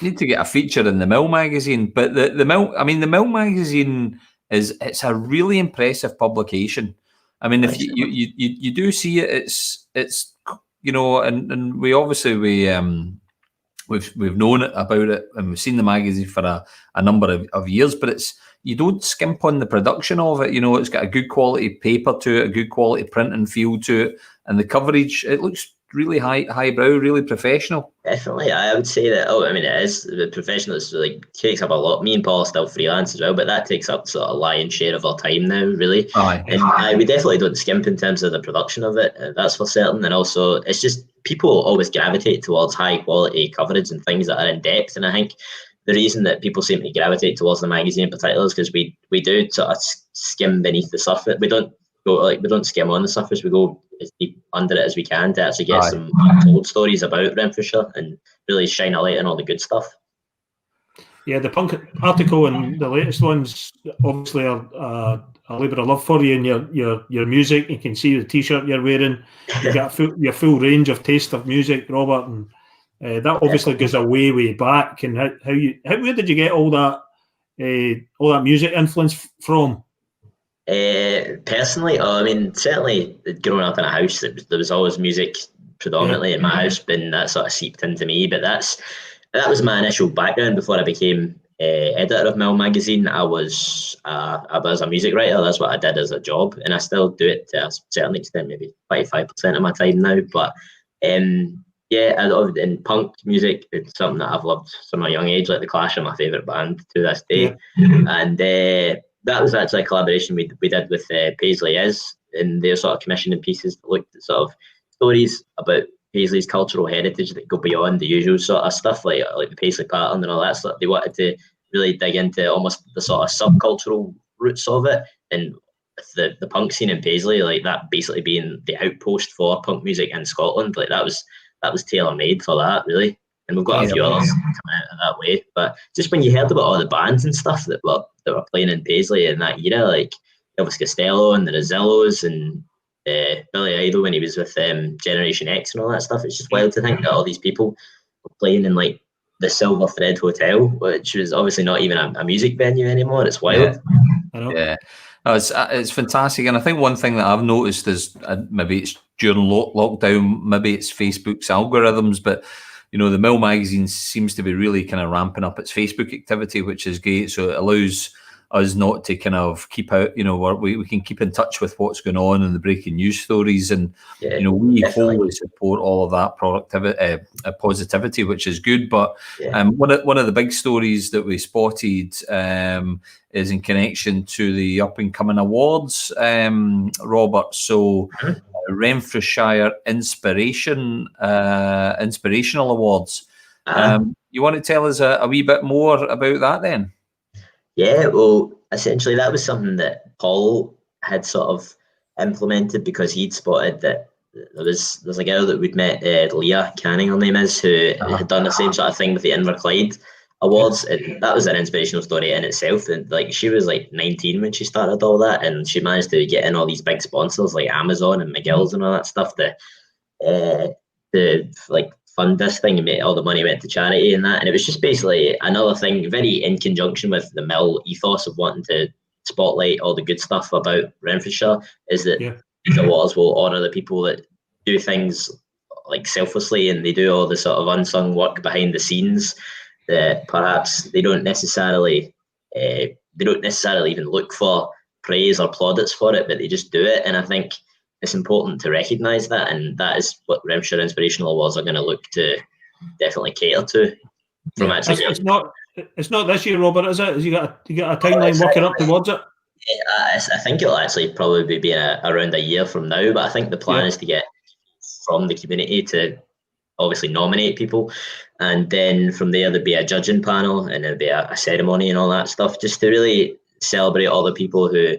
need to get a feature in the Mill magazine, but the Mill magazine it's a really impressive publication. I mean, if you do see it, it's and we obviously we've known about it and we've seen the magazine for a number of years, but you don't skimp on the production of it. It's got a good quality paper to it, a good quality print and feel to it, and the coverage, it looks really highbrow, really professional. Definitely, I would say that. It is the professional. It's like takes up a lot. Me and Paul are still freelance as well, but that takes up sort of lion's share of our time now, really. And we definitely don't skimp in terms of the production of it. That's for certain. And also, it's just people always gravitate towards high quality coverage and things that are in depth. And I think the reason that people seem to gravitate towards the magazine in particular is because we do sort of skim beneath the surface. We don't skim on the surface. We go as deep under it as we can to actually get some old stories about Renfrewshire and really shine a light on all the good stuff. Yeah, the punk article and the latest ones obviously are a labour of love for you and your music. You can see the T-shirt you're wearing. You got your full range of taste of music, Robert, and that obviously goes way back. And where did you get all that music influence from? Personally, I mean, certainly growing up in a house, there was always music predominantly in my house, and that sort of seeped into me. But that was my initial background before I became editor of Mill magazine. I was a music writer. That's what I did as a job, and I still do it to a certain extent, maybe 25% of my time now. But yeah, I love in punk music. It's something that I've loved from a young age. Like the Clash are my favourite band to this day, and that was actually a collaboration we did with Paisley and they're sort of commissioning pieces that looked at sort of stories about Paisley's cultural heritage that go beyond the usual sort of stuff like the Paisley pattern and all that stuff. They wanted to really dig into almost the sort of subcultural roots of it, and the punk scene in Paisley, like that basically being the outpost for punk music in Scotland. Like that was tailor made for that, really. And we've got a few others coming out of that way. But just when you heard about all the bands and stuff that were playing in Paisley in that era, like Elvis Costello and the Rosillos and Billy Idol when he was with Generation X and all that stuff, it's just wild to think that all these people were playing in like the Silver Thread Hotel, which was obviously not even a music venue anymore. It's wild. Yeah. No, it's fantastic, and I think one thing that I've noticed is maybe it's during lockdown, maybe it's Facebook's algorithms, but you know the Mill magazine seems to be really kind of ramping up its Facebook activity, which is great. So it allows us not to kind of keep out, you know, we can keep in touch with what's going on and the breaking news stories, and you know we wholly support all of that productivity, positivity, which is good. But one of the big stories that we spotted is in connection to the up and coming awards, Robert. So Renfrewshire Inspirational Awards. You want to tell us a wee bit more about that then? Yeah, well, essentially that was something that Paul had sort of implemented because he'd spotted that there's a girl that we'd met, Leah Canning, her name is, who had done the same sort of thing with the Inverclyde Awards, and that was an inspirational story in itself. And like she was like 19 when she started all that, and she managed to get in all these big sponsors like Amazon and McGill's and all that stuff to like fund this thing, and all the money went to charity and that. And it was just basically another thing, very in conjunction with the Mill ethos of wanting to spotlight all the good stuff about Renfrewshire, is that these awards will honour the people that do things like selflessly, and they do all the sort of unsung work behind the scenes that perhaps they don't necessarily even look for praise or plaudits for it, but they just do it. And I think it's important to recognise that, and that is what Renfrewshire Inspirational Awards are going to look to definitely cater to. From actually, it's not this year, Robert, is it? You got a timeline working up towards it? I think it'll actually probably be around a year from now, but I think the plan is to get from the community to obviously nominate people, and then from there there'd be a judging panel and there'd be a ceremony and all that stuff, just to really celebrate all the people who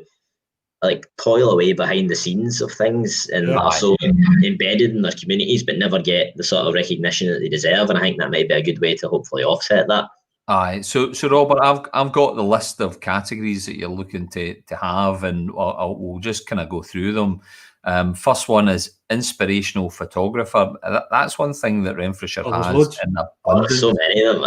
like toil away behind the scenes of things and are so embedded in their communities but never get the sort of recognition that they deserve. And I think that might be a good way to hopefully offset that. Aye, so Robert, I've got the list of categories that you're looking to have, and we'll just kind of go through them. First one is inspirational photographer. That's one thing that Renfrewshire has in abundance. There's so many of them,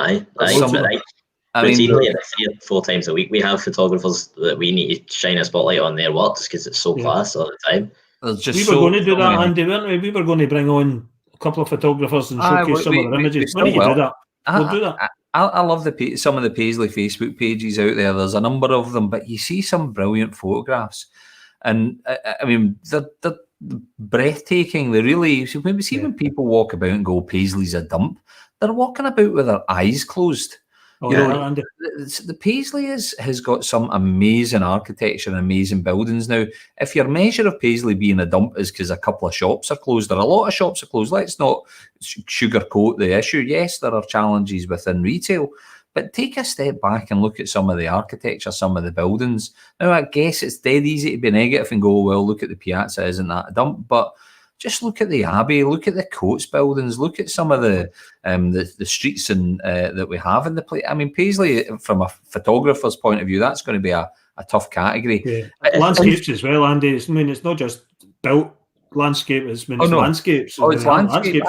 I mean, routinely, 3 or 4 times a week, we have photographers that we need to shine a spotlight on their work because it's so class all the time. We were going to do that, Andy, weren't we? We were going to bring on a couple of photographers and showcase some of their images. When do you do that? We'll do that. I love some of the Paisley Facebook pages out there. There's a number of them, but you see some brilliant photographs, and I mean they're breathtaking. They really when people walk about and go, Paisley's a dump, they're walking about with their eyes closed. The Paisley has got some amazing architecture and amazing buildings. Now, if your measure of Paisley being a dump is because a couple of shops are closed or a lot of shops are closed, let's not sugarcoat the issue. Yes, there are challenges within retail, but take a step back and look at some of the architecture, some of the buildings. Now, I guess it's dead easy to be negative and go, well, look at the Piazza, isn't that a dump? But just look at the Abbey, look at the Coates buildings, look at some of the streets and that we have in the place. I mean, Paisley, from a photographer's point of view, that's going to be a tough category. Yeah. Landscapes as well, Andy. I mean, it's not just built landscape, it's landscapes. Oh, it's landscape.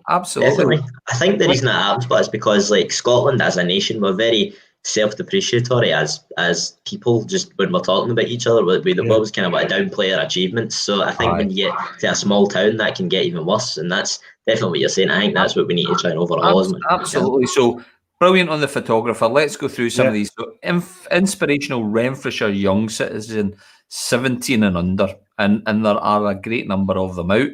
Absolutely. Definitely. I think the reason that happens, but it's because like Scotland as a nation, we're very self-depreciatory as people, just when we're talking about each other. We always kind of want to downplay our achievements. So I think when you get to a small town, that can get even worse, and that's definitely what you're saying. I think that's what we need to try and overhaul as much as we can. Absolutely. So brilliant on the photographer. Let's go through some of these. So, inspirational Renfrewshire young citizen, 17 and under, and there are a great number of them out.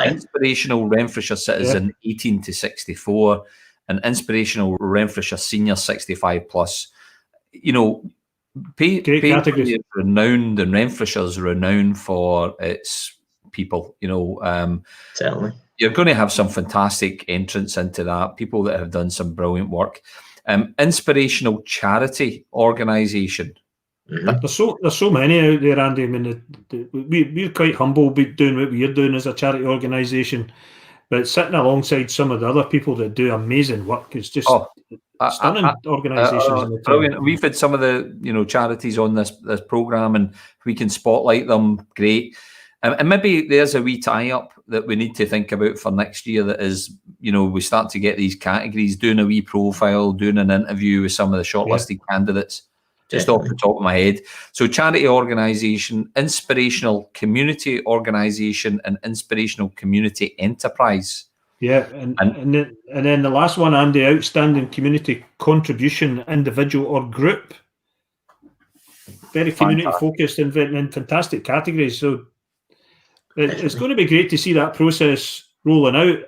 Inspirational Renfrewshire citizen, 18 to 64, and inspirational Renfrewshire senior, 65 plus. You know, Paisley is renowned, and Renfrewshire's renowned for its people. You know, certainly. You're going to have some fantastic entrants into that, people that have done some brilliant work. Inspirational charity organisation. Mm-hmm. There's so many out there, Andy. I mean, we're quite humble doing what we're doing as a charity organisation, but sitting alongside some of the other people that do amazing work is just stunning organisations. Brilliant. We've had some of the charities on this programme, and if we can spotlight them, great. And maybe there's a wee tie-up that we need to think about for next year, that is, we start to get these categories, doing a wee profile, doing an interview with some of the shortlisted candidates, just off the top of my head. So charity organisation, inspirational community organisation, and inspirational community enterprise. Yeah, and then the last one, Andy, outstanding community contribution, individual or group. Very community-focused and fantastic categories. So it's going to be great to see that process rolling out.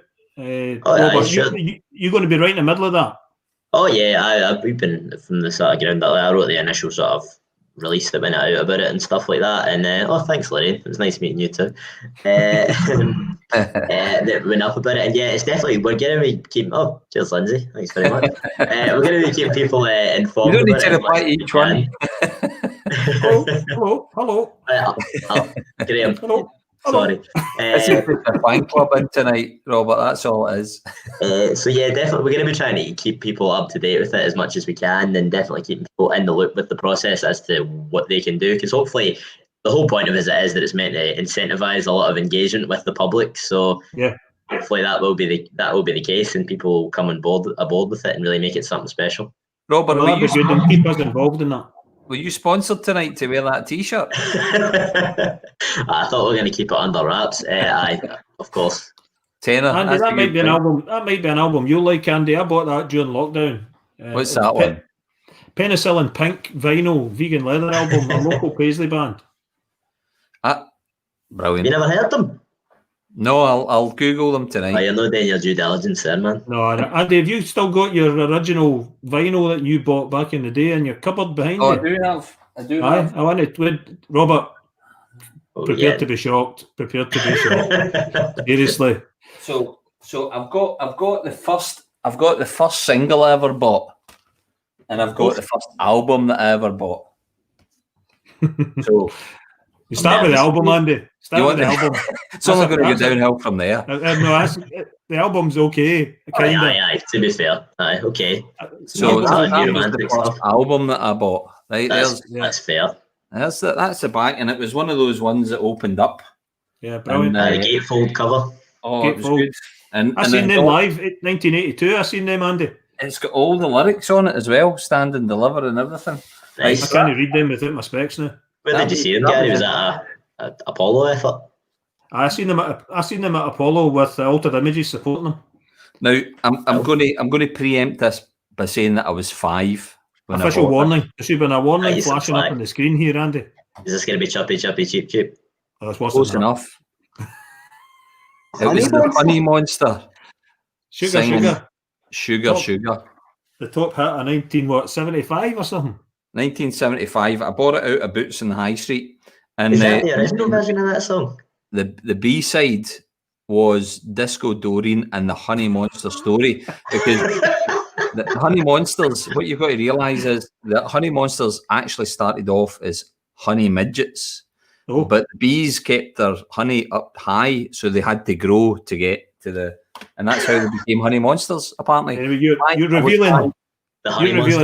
Robert, you're going to be right in the middle of that. Oh yeah, we've been from the sort of ground up. I wrote the initial sort of release that went out about it and stuff like that. And thanks, Lorraine. It was nice meeting you too. That went up about it, and it's definitely we're going to be keeping. Oh, cheers, Lindsay. Thanks very much. We're going to be keeping people informed. You don't need to reply to each one. Hello. Graham. Hello. Sorry. It's a fan club in tonight, Robert. That's all it is. So definitely we're going to be trying to keep people up to date with it as much as we can, and definitely keep people in the loop with the process as to what they can do. Because hopefully, the whole point of it is that it's meant to incentivise a lot of engagement with the public. So hopefully that will be the case, and people will come aboard with it and really make it something special. Robert, that'd be good, and keep us involved in that. Were you sponsored tonight to wear that T-shirt? I thought we were going to keep it under wraps. Of course. Tenner. Andy, that might be an album. That might be an album you'll like, Andy. I bought that during lockdown. What's that one? Penicillin Pink vinyl vegan leather album. A local Paisley band. Brilliant. You never heard them? No, I'll Google them tonight. You're not doing your due diligence there, man. No, Andy, have you still got your original vinyl that you bought back in the day in your cupboard behind you? I do have. I want it. Robert, prepared to be shocked. Prepared to be shocked. Seriously. So I've got the first single I ever bought, and I've got the first album that I ever bought. So you start with the album, Andy. Start with the album. It's only going to go downhill from there. No, the album's okay. Aye, to be fair. Aye, okay. So that was the first album that I bought. Right, that's fair. That's the back, and it was one of those ones that opened up. Yeah, brilliant. The gatefold cover. Oh, it was good. And I seen them live in 1982. I seen them, Andy. It's got all the lyrics on it as well, Stand and Deliver and everything. Nice. I can't read them without my specs now. Where did you see them, Gary? Was that a Apollo effort? I seen them at Apollo with Altered Images supporting them. Now I'm going to preempt this by saying that I was 5. Official warning. There should have been a warning flashing up on the screen here, Andy. Is this going to be Chuppy, Cheep, Cheep? Oh, that's worse close enough. It was the Honey Monster. Sugar. The top hit of 1975 or something? 1975. I bought it out of Boots in the High Street. And is that the original version of that song? The B-side was Disco Doreen and the Honey Monster Story, because the Honey Monsters, what you've got to realise is that Honey Monsters actually started off as honey midgets, but the bees kept their honey up high, so they had to grow to get to the, and that's how they became Honey Monsters, apparently. Anyway, you're revealing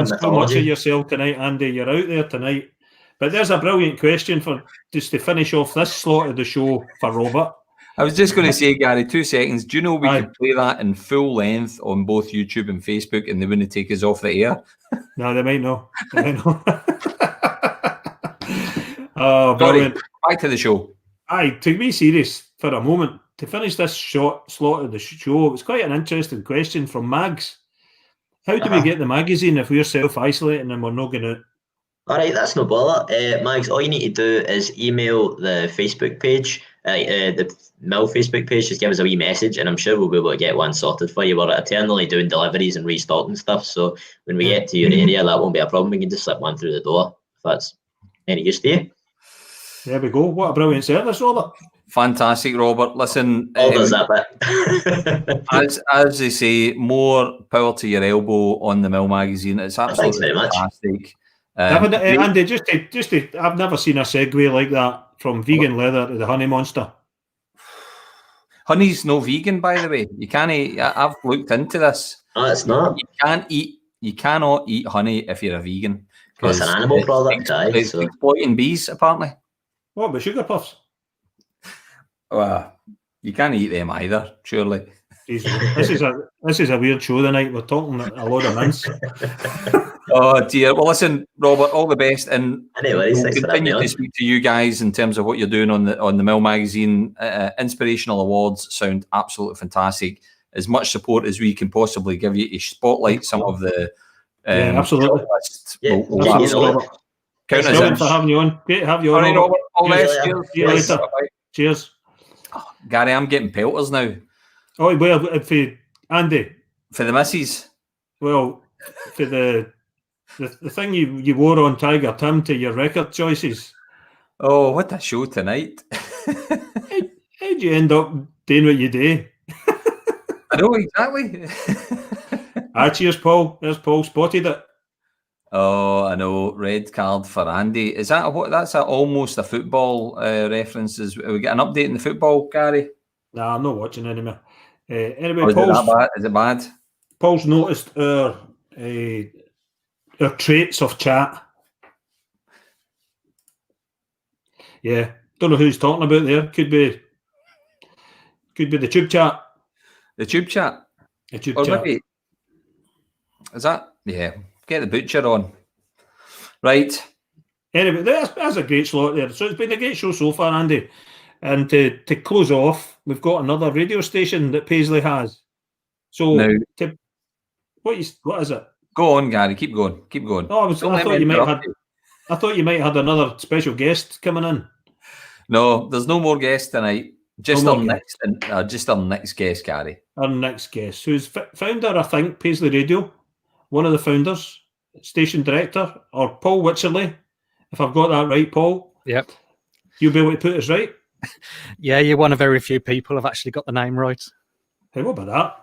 so much of yourself tonight, Andy. You're out there tonight. But there's a brilliant question for just to finish off this slot of the show for Robert. I was just going to say, Gary, 2 seconds. Do you know we Aye. could play that in full length on both YouTube and Facebook and they wouldn't take us off the air? No, they might know. Oh, Sorry, brilliant. back to the show. Aye, to be serious for a moment, to finish this short slot of the show, it was quite an interesting question from Mags. How do we get the magazine if we're self-isolating and we're not going to... All right, that's no bother. Mags, all you need to do is email the Facebook page, the Mill Facebook page. Just give us a wee message, and I'm sure we'll be able to get one sorted for you. We're eternally doing deliveries and restocking stuff, so when we get to your area, that won't be a problem. We can just slip one through the door if that's any use to you. There we go. What a brilliant service, Robert. Fantastic, Robert. Listen, All does that bit. as they say, more power to your elbow on the Mill magazine. It's Thanks absolutely very much. fantastic. Andy, I've never seen a segue like that from vegan leather to the honey monster. Honey's no vegan, by the way. You can't eat. I've looked into this. No, it's not. You cannot eat honey if you're a vegan. Well, it's an animal product, It's so. exploiting bees, apparently. What about sugar puffs? Well, you can't eat them either, surely. Jesus, this is a weird show tonight. We're talking a lot of mince. Oh dear. Well, listen, Robert, all the best, and Anyways, we'll thanks for having me continue to on. speak to you guys in terms of what you're doing on the Mill magazine. Inspirational awards sound absolutely fantastic. As much support as we can possibly give you to spotlight some of the absolutely. shortlists. Yeah, We'll absolutely. give you Robert. count us Brilliant in. for having you on. Great to have you All on, right, Robert. Robert. All the Cheers, best. later. See you later. Bye-bye. Cheers. Gary, I'm getting pelters now Oh, well, for Andy, for the missus. well, for the thing you wore on Tiger Tim to your record choices, Oh, what a show tonight. how'd you end up doing what you do? I know, exactly. Cheers, Paul. There's Paul, spotted it. Oh, I know. Red card for Andy. Is that what? That's almost a football reference. We get an update in the football, Gary? Nah, I'm not watching anymore. Anyway, Is it that bad? Is it bad? Paul's noticed our traits of chat. Yeah, don't know who he's talking about there. Could be the tube chat. The tube chat? The tube Or chat. maybe... Is that... Yeah. Get the butcher on. Right. Anyway, that's a great slot there. So it's been a great show so far, Andy. And to close off, we've got another radio station that Paisley has. So, Now, what is it? go on, Gary. Keep going. Keep going. Oh, I Don't let thought me you might interrupt have. I thought you might have had another special guest coming in. No, there's no more guests tonight. Just No our more next guest, Gary. Our next guest, who's founder, I think, Paisley Radio, one of the founders, station director, or Paul Wycherley, if I've got that right, Paul. Yep. You'll be able to put us right. Yeah, you're one of very few people who've actually got the name right. Hey, what about that?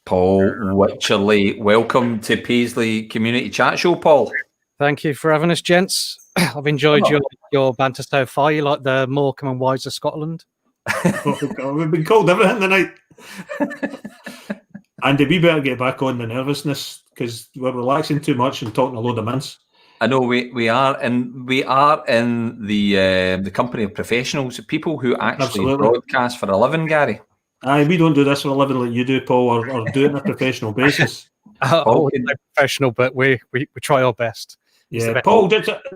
Paul Wycherley, welcome to Paisley Community Chat Show, Paul. Thank you for having us, gents. I've enjoyed your banter so far. You like the Morecambe and Wise of Scotland? We've been called everything tonight. Andy, we better get back on the nervousness because we're relaxing too much and talking a load of mince. I know we are in the company of professionals, people who actually Absolutely. broadcast for a living, Gary. Aye, we don't do this for a living like you do, Paul, or do it on a professional basis. Oh, we're no professional, but we try our best. Yeah, Paul,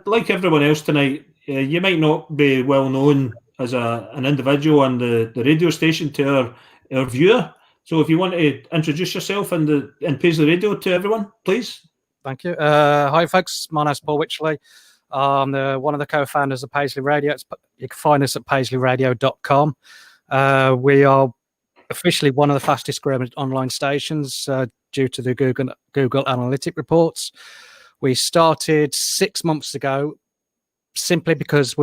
like everyone else tonight, you might not be well known as an individual on the radio station to our viewer. So if you want to introduce yourself in Paisley Radio to everyone, please. Thank you. Hi, folks. My name's Paul Wycherley. I'm one of the co-founders of Paisley Radio. You can find us at paisleyradio.com. We are officially one of the fastest growing online stations due to the Google Analytic reports. We started 6 months ago simply because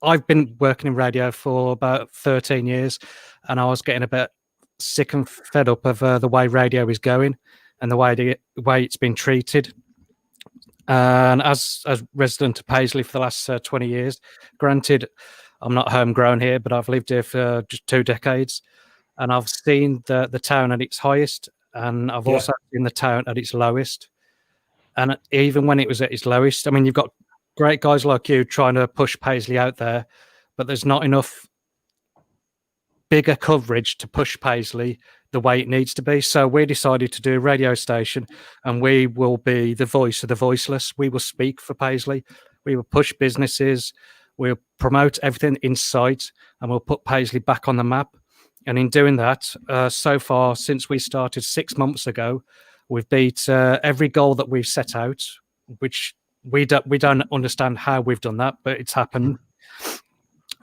I've been working in radio for about 13 years and I was getting a bit sick and fed up of the way radio is going and the way it's been treated. And as resident of Paisley for the last 20 years, granted, I'm not homegrown here, but I've lived here for just 2 decades and I've seen the town at its highest and I've also seen the town at its lowest. And even when it was at its lowest, I mean, you've got great guys like you trying to push Paisley out there, but there's not enough bigger coverage to push Paisley the way it needs to be. So we decided to do a radio station, and we will be the voice of the voiceless. We will speak for Paisley. We will push businesses. We'll promote everything in sight, and we'll put Paisley back on the map. And in doing that, so far, since we started 6 months ago, we've beat every goal that we've set out, which we don't understand how we've done that, but it's happened.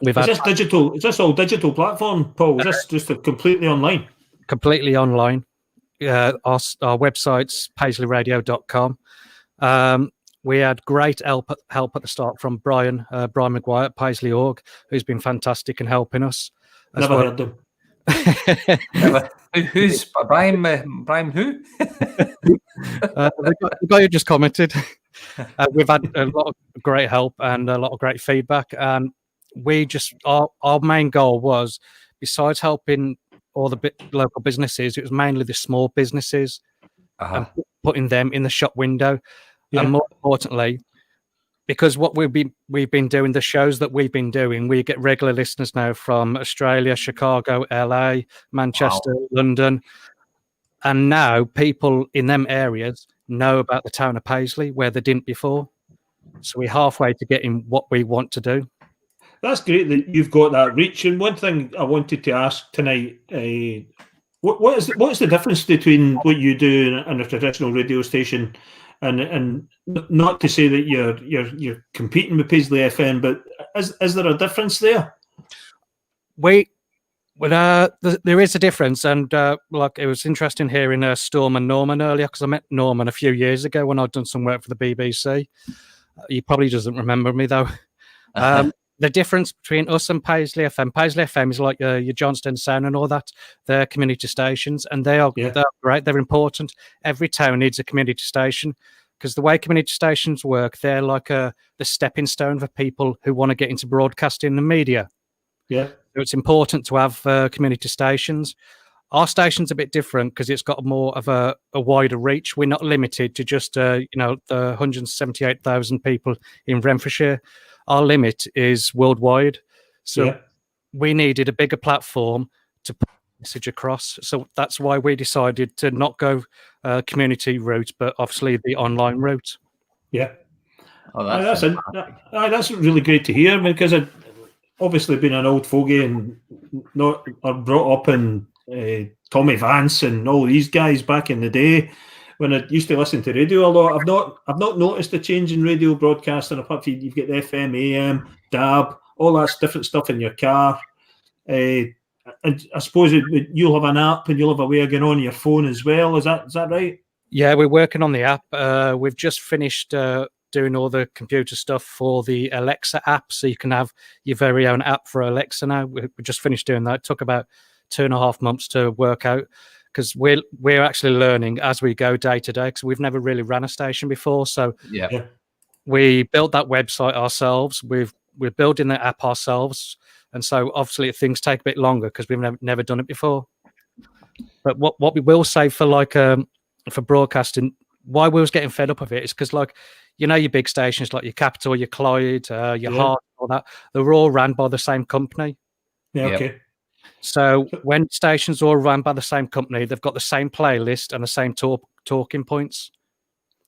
Is this digital? Is this all digital platform, Paul? Is this just completely online? Completely online. Our website's paisleyradio.com. We had great help at the start from Brian Maguire at Paisley Org, who's been fantastic in helping us. Never heard them. Who's Brian? Brian who? The guy who just commented. We've had a lot of great help and a lot of great feedback, and we just our main goal was, besides helping all the local businesses, it was mainly the small businesses and putting them in the shop window. And more importantly, because what we've been doing, the shows that we've been doing, we get regular listeners now from Australia, Chicago, LA, Manchester, London. And now people in them areas know about the town of Paisley where they didn't before. So we're halfway to getting what we want to do. That's great that you've got that reach. And one thing I wanted to ask tonight, what is the difference between what you do in a traditional radio station and not to say that you're competing with Paisley FM, but is there a difference there? There is a difference, and like, it was interesting hearing Storm and Norman earlier, because I met Norman a few years ago when I'd done some work for the BBC. He probably doesn't remember me though. The difference between us and Paisley FM is like your Johnston Sound and all that. They're community stations, and they're great. They're important. Every town needs a community station, because the way community stations work, they're like the stepping stone for people who want to get into broadcasting and media. Yeah. So it's important to have community stations. Our station's a bit different because it's got more of a wider reach. We're not limited to just the 178,000 people in Renfrewshire. Our limit is worldwide. So we needed a bigger platform to put the message across. So that's why we decided to not go community route, but obviously the online route. Yeah. That's really great to hear, because I've obviously been an old fogey and not brought up in Tommy Vance and all these guys back in the day, when I used to listen to radio a lot. I've not noticed a change in radio broadcasting, apart from you've got the FM, AM, DAB, all that different stuff in your car. And I suppose you'll have an app and you'll have a way of getting on your phone as well. Is that right? Yeah, we're working on the app. We've just finished doing all the computer stuff for the Alexa app, so you can have your very own app for Alexa now. We just finished doing that. It took about 2.5 months to work out, because we're actually learning as we go day to day, because we've never really ran a station before. So we built that website ourselves. We're building the app ourselves, and so obviously things take a bit longer because we've never done it before. But what we will say for for broadcasting, why we was getting fed up of it is because, like, your big stations like your Capital, your Clyde, your Heart, all that, they were all ran by the same company. Yeah. Okay. So when stations are all run by the same company, they've got the same playlist and the same talking points.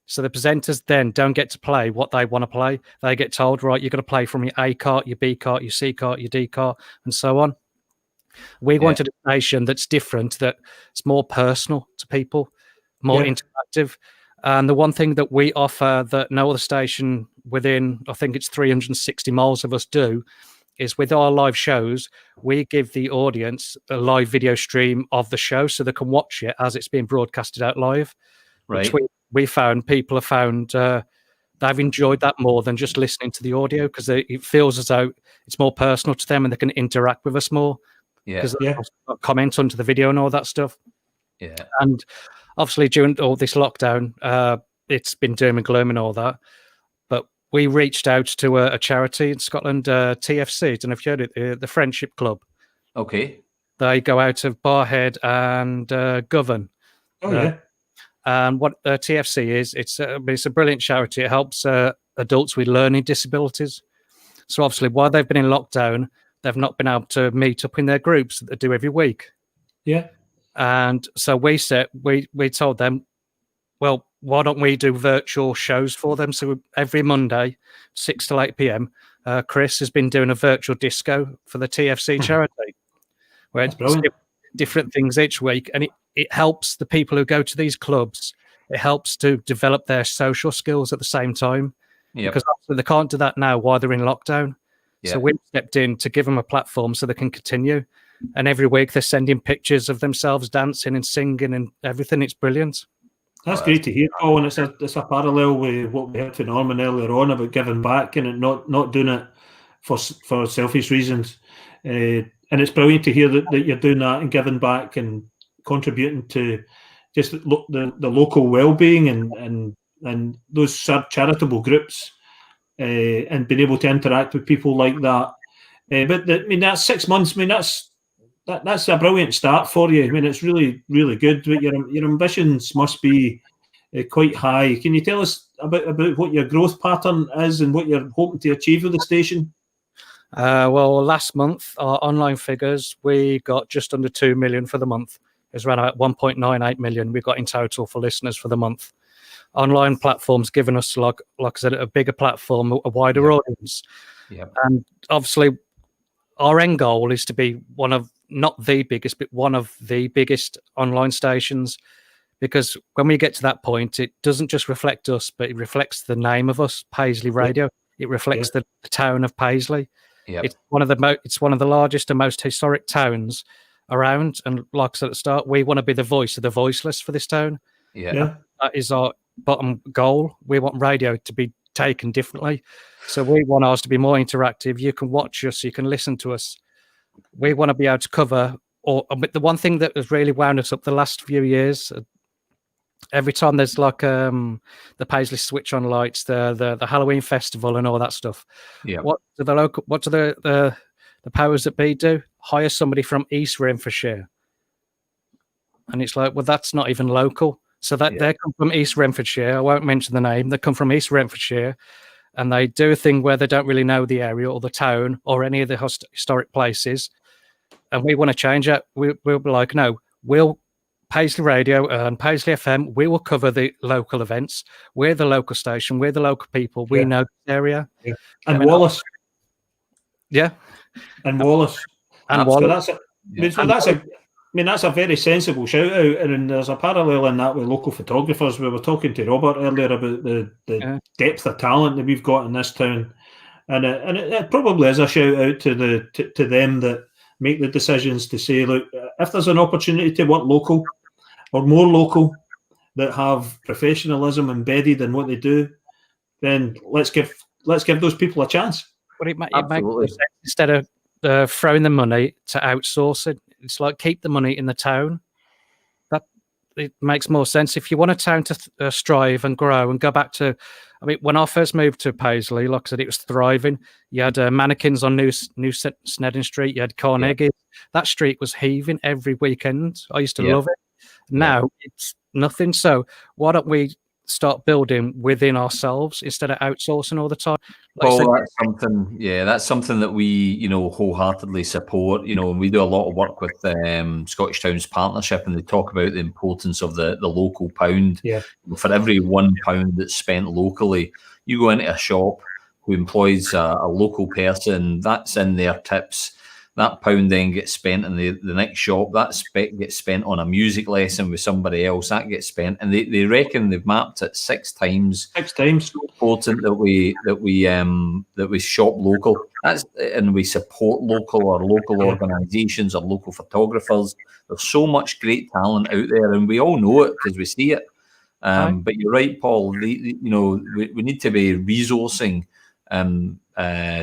So the presenters then don't get to play what they want to play. They get told, right, you've got to play from your A cart, your B cart, your C cart, your D cart, and so on. We wanted a station that's different, that it's more personal to people, more interactive. And the one thing that we offer that no other station within, I think it's 360 miles of us do, is with our live shows, we give the audience a live video stream of the show so they can watch it as it's being broadcasted out live. Right. Which we found, people have found they've enjoyed that more than just listening to the audio, because it feels as though it's more personal to them and they can interact with us more. Because they comment onto the video and all that stuff. Yeah. And obviously during all this lockdown, it's been doom and gloom and all that. But we reached out to a charity in Scotland, TFC. I don't know if you heard it, the Friendship Club. Okay. They go out of Barhead and Govan. Oh, yeah. And what TFC is, it's a brilliant charity. It helps adults with learning disabilities. So obviously, while they've been in lockdown, they've not been able to meet up in their groups that they do every week. Yeah. And so we told them, well, why don't we do virtual shows for them? So every Monday, 6 to 8 p.m., Chris has been doing a virtual disco for the TFC charity, where it's different things each week. And it helps the people who go to these clubs. It helps to develop their social skills at the same time. Yep. Because they can't do that now while they're in lockdown. Yep. So we stepped in to give them a platform so they can continue. And every week they're sending pictures of themselves dancing and singing and everything. It's brilliant. That's great to hear, Paul, and it's a parallel with what we heard from Norman earlier on about giving back and not doing it for selfish reasons. And it's brilliant to hear that you're doing that and giving back and contributing to just the local well-being and those charitable groups and being able to interact with people like that. But that's 6 months. That's a brilliant start for you. It's really, really good. But your ambitions must be quite high. Can you tell us about what your growth pattern is and what you're hoping to achieve with the station? Well, last month, our online figures, we got just under 2 million for the month. It was around about 1.98 million we got in total for listeners for the month. Online platforms giving us, like I said, a bigger platform, a wider audience. Yep. And obviously, our end goal is to be one of, not the biggest, but one of the biggest online stations. Because when we get to that point, it doesn't just reflect us, but it reflects the name of us, Paisley Radio. It reflects the town of Paisley. Yep. It's one of the largest and most historic towns around. And like I said at the start, we want to be the voice of the voiceless for this town. Yeah. That is our bottom goal. We want radio to be taken differently. So we want ours to be more interactive. You can watch us, you can listen to us. We want to be able to cover, but the one thing that has really wound us up the last few years, every time there's like the Paisley Switch on lights, the Halloween festival and all that stuff. Yeah. What do the powers that be do? Hire somebody from East Renfrewshire. And it's like, well, that's not even local. So they come from East Renfrewshire. I won't mention the name. They come from East Renfrewshire, and they do a thing where they don't really know the area or the town or any of the historic places. And we want to change it. We'll be like, no, Paisley Radio and Paisley FM, we will cover the local events. We're the local station. We're the local people. We know the area. Yeah. And Wallace. Yeah. And Wallace. And Wallace. So that's a very sensible shout out, and there's a parallel in that with local photographers. We were talking to Robert earlier about the depth of talent that we've got in this town, and it probably is a shout out to them that make the decisions to say, look, if there's an opportunity to work local or more local that have professionalism embedded in what they do, then let's give those people a chance. But it makes sense instead of throwing the money to outsource it. It's like keep the money in the town. That it makes more sense if you want a town to strive and grow and go back to. I mean, when I first moved to Paisley, like I said, it was thriving. You had mannequins on New Sneddon Street. You had Carnegie. Yeah. That street was heaving every weekend. I used to love it. Now it's nothing. So why don't we start building within ourselves instead of outsourcing all the time? That's something that we, wholeheartedly support. And we do a lot of work with Scottish Towns Partnership, and they talk about the importance of the local pound. Yeah. For every £1 that's spent locally, you go into a shop who employs a local person, that's in their tips. That pound then gets spent in the next shop. That gets spent on a music lesson with somebody else. That gets spent, and they reckon they've mapped it 6 times. 6 times. So important that we shop local. And we support local organisations or local photographers. There's so much great talent out there, and we all know it because we see it. But you're right, Paul. We need to be resourcing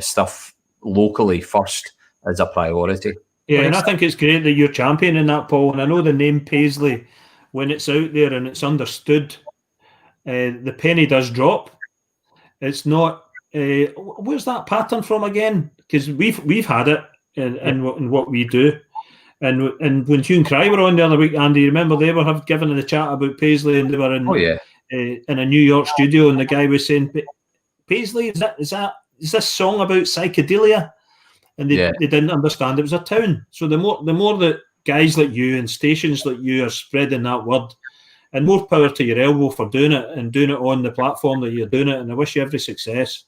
stuff locally first as a priority. Yeah, and I think it's great that you're championing that, Paul. And I know the name Paisley, when it's out there and it's understood, the penny does drop. It's not. Where's that pattern from again? Because we've had it in what we do. And when Hugh and Cry were on the other week, Andy, remember they were given the chat about Paisley, and they were in a New York studio, and the guy was saying, "Paisley, is this song about psychedelia?" and they didn't understand it was a town. So the more that guys like you and stations like you are spreading that word, and more power to your elbow for doing it and doing it on the platform that you're doing it. And I wish you every success.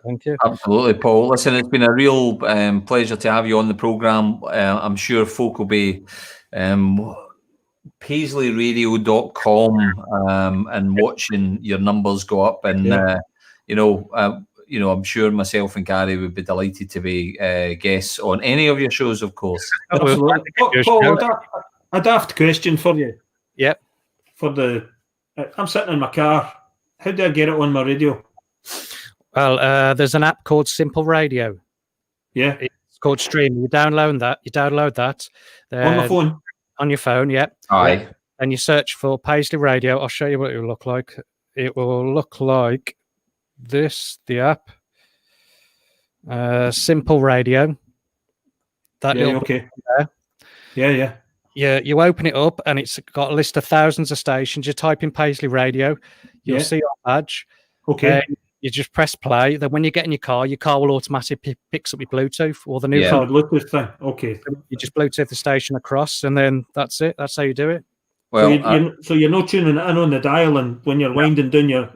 Thank you. Absolutely, Paul. Listen, it's been a real pleasure to have you on the programme. I'm sure folk will be PaisleyRadio.com and watching your numbers go up. And, I'm sure myself and Gary would be delighted to be guests on any of your shows, of course. Absolutely. Paul, a daft question for you. Yep. I'm sitting in my car. How do I get it on my radio? Well, there's an app called Simple Radio. Yeah. It's called Stream. You download that. On my phone? On your phone, yeah. Aye. And you search for Paisley Radio. I'll show you what it will look like. It will look like this, the app. Simple Radio. Okay. Yeah. Yeah, you open it up and it's got a list of thousands of stations. You type in Paisley Radio, you'll see our badge. Okay. You just press play. Then when you get in your car will automatically picks up your Bluetooth or the new Bluetooth thing. Okay. You just Bluetooth the station across, and then that's it. That's how you do it. Well, so you're not tuning in on the dial, and when you're winding down your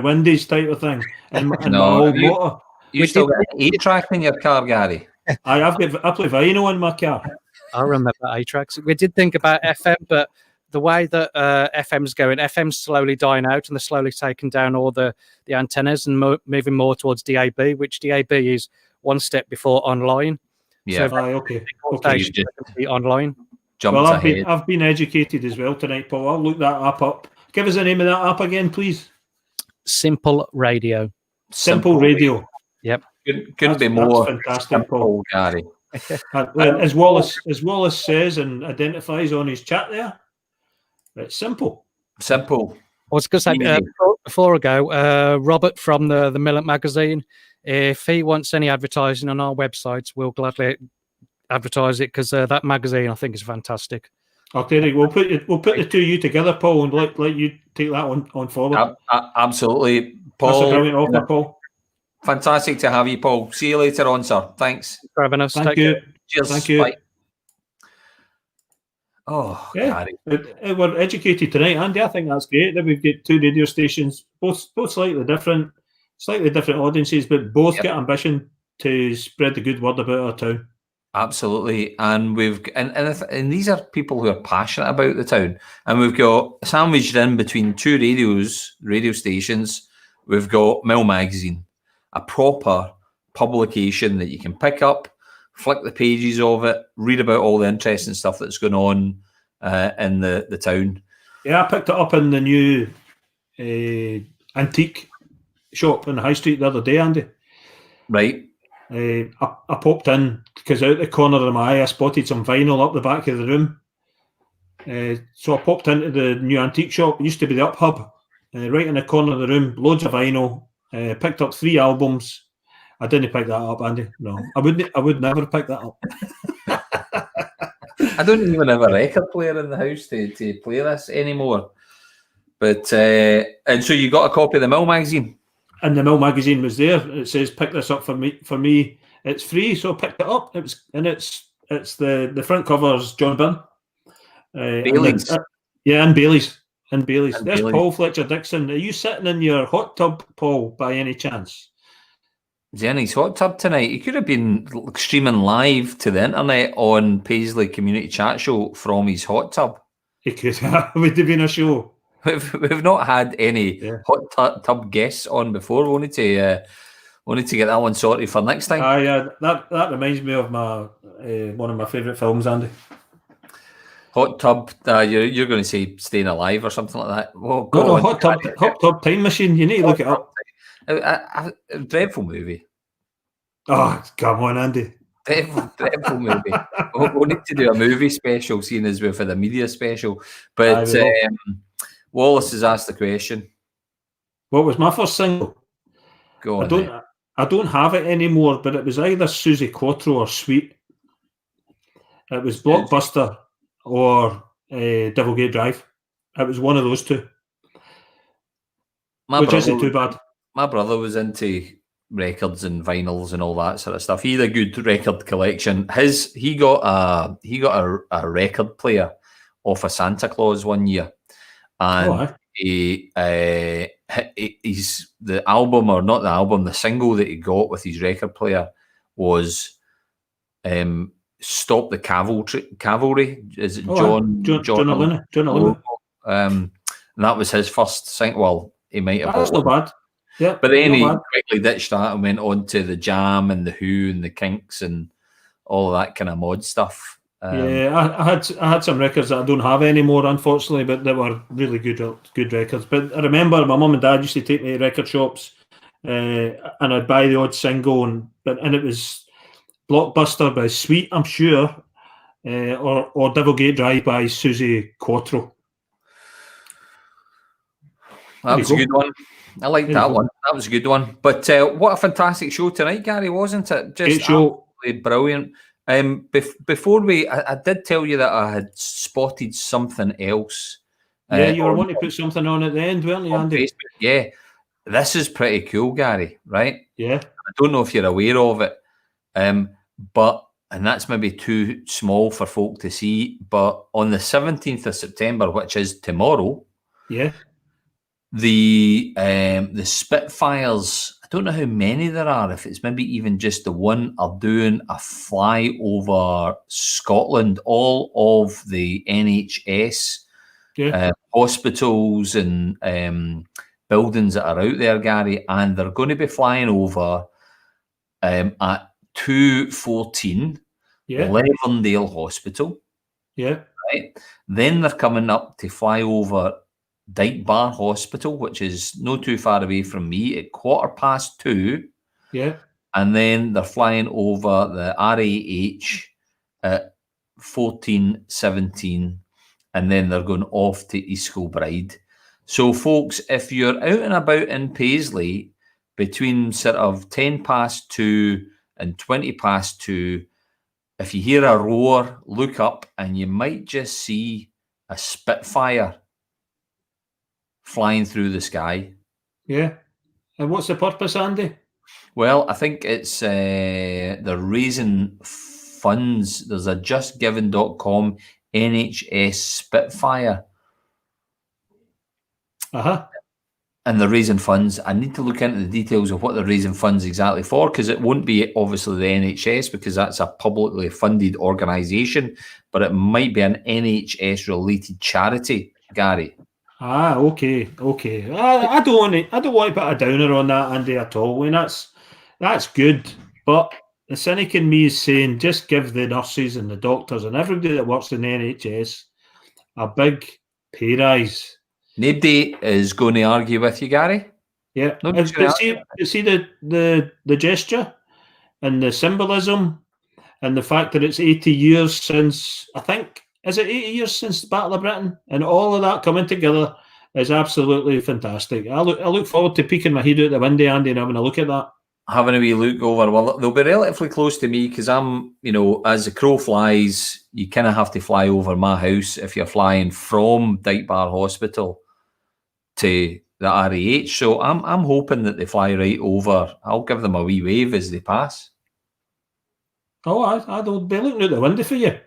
windies type of thing. And no, my motor. You still got an 8-track in your car, Gary? I play vinyl in my car. I remember 8-tracks. We did think about FM, but the way that FM's going, FM's slowly dying out, and they're slowly taking down all the antennas and moving more towards DAB, which DAB is one step before online. Yeah. So okay. Online. I've been educated as well tonight, Paul. I'll look that app up. Give us the name of that app again, please. Simple Radio. Simple Radio. Yep. Couldn't be more fantastic, simple, Paul. Gary. As Wallace says and identifies on his chat there, it's simple. Simple. I was going to say before I go, Robert from the Millet magazine, if he wants any advertising on our websites, we'll gladly advertise it, because that magazine I think is fantastic. Okay, we'll put the two of you together, Paul, and let you take that on forward. Absolutely, Paul. That's a brilliant offer, Paul. Fantastic to have you, Paul. See you later on, sir. Thanks for having us. Thank you. Cheers. Thank you. Bye. Oh, yeah. We're educated tonight, Andy. I think that's great that we've got two radio stations, both slightly different audiences, but both get ambition to spread the good word about our town. Absolutely, and and these are people who are passionate about the town, and we've got sandwiched in between two radio stations. We've got Mill Magazine, a proper publication that you can pick up, flick the pages of it, read about all the interesting stuff that's going on in the town. Yeah, I picked it up in the new antique shop in the high street the other day, Andy. Right. I popped in because out the corner of my eye I spotted some vinyl up the back of the room. So I popped into the new antique shop. It used to be the Up Hub, right in the corner of the room. Loads of vinyl. Picked up 3 albums. I didn't pick that up, Andy. No, I would never pick that up. I don't even have a record player in the house to play this anymore. But and so you got a copy of the Mill Magazine? And the Mill Magazine was there. It says, "Pick this up for me. For me, it's free." So I picked it up. It's the front cover's John Byrne. Bailey's. And Bailey's. And Bailey's. And There's Bailey's. Paul Fletcher Dixon. Are you sitting in your hot tub, Paul, by any chance? Jenny's hot tub tonight. He could have been streaming live to the internet on Paisley Community Chat Show from his hot tub. He could have. Would have been a show. We've not had any hot tub guests on before. We wanted to get that one sorted for next time. That reminds me of my one of my favourite films, Andy. Hot tub. You're going to say Staying Alive or something like that. Oh, No, hot tub time machine. You need to look it up. A dreadful movie. Oh, come on, Andy. Dreadful movie. We'll need to do a movie special, seeing as we've had a media special. But Wallace has asked the question. What was my first single? Go on. I don't have it anymore, but it was either Susie Quattro or Sweet. It was Blockbuster or Devilgate Drive. It was one of those two. Which isn't too bad. My brother was into records and vinyls and all that sort of stuff. He had a good record collection. He got a record player off of Santa Claus one year, and he's the album, or not the album, the single that he got with his record player was "Stop the Cavalry." Is it John O'Lynn? And that was his first single. Well, he might have. That's not bad. Yeah, but then he quickly ditched that and went on to the Jam and the Who and the Kinks and all that kind of mod stuff. I had some records that I don't have anymore, unfortunately, but they were really good records. But I remember my mum and dad used to take me to record shops, and I'd buy the odd single, and it was Blockbuster by Sweet, I'm sure, or Devilgate Drive by Susie Quattro. That was a good one. I liked that one. That was a good one. But what a fantastic show tonight, Gary, wasn't it? Just absolutely brilliant. Before I did tell you that I had spotted something else. Yeah, you were wanting to put something on at the end, weren't you, Andy? Facebook. Yeah, this is pretty cool, Gary. Right? Yeah. I don't know if you're aware of it, but that's maybe too small for folk to see. But on the 17th of September, which is tomorrow, yeah, the Spitfires, I don't know how many there are, if it's maybe even just the one, are doing a fly over Scotland, all of the NHS hospitals and buildings that are out there, Gary, and they're going to be flying over at 2:14 Levendale Hospital. Yeah. Right. Then they're coming up to fly over Dyke Bar Hospital, which is not too far away from me, at 2:15. Yeah. And then they're flying over the RAH at 14:17. And then they're going off to East Kilbride. So, folks, if you're out and about in Paisley between sort of 2:10 and 2:20, if you hear a roar, look up and you might just see a Spitfire flying through the sky. Yeah. And what's the purpose, Andy? Well, I think it's they're raising funds. There's a justgiving.com NHS Spitfire. And they're raising funds. I need to look into the details of what they're raising funds exactly for, because it won't be obviously the NHS, because that's a publicly funded organisation, but it might be an NHS related charity, Gary. Okay. I don't want to put a downer on that, Andy, at all. And that's good. But the cynic in me is saying, just give the nurses and the doctors and everybody that works in the NHS a big pay rise. Nobody is going to argue with you, Gary. Yeah. See the gesture and the symbolism and the fact that it's 80 years since, I think, is it 80 years since the Battle of Britain? And all of that coming together is absolutely fantastic. I look forward to peeking my head out the window, Andy, and having a look at that. Having a wee look over. Well, they'll be relatively close to me, because I'm, as the crow flies, you kind of have to fly over my house if you're flying from Dyke Bar Hospital to the RAH. So I'm hoping that they fly right over. I'll give them a wee wave as they pass. Oh, I'll be looking out the window for you.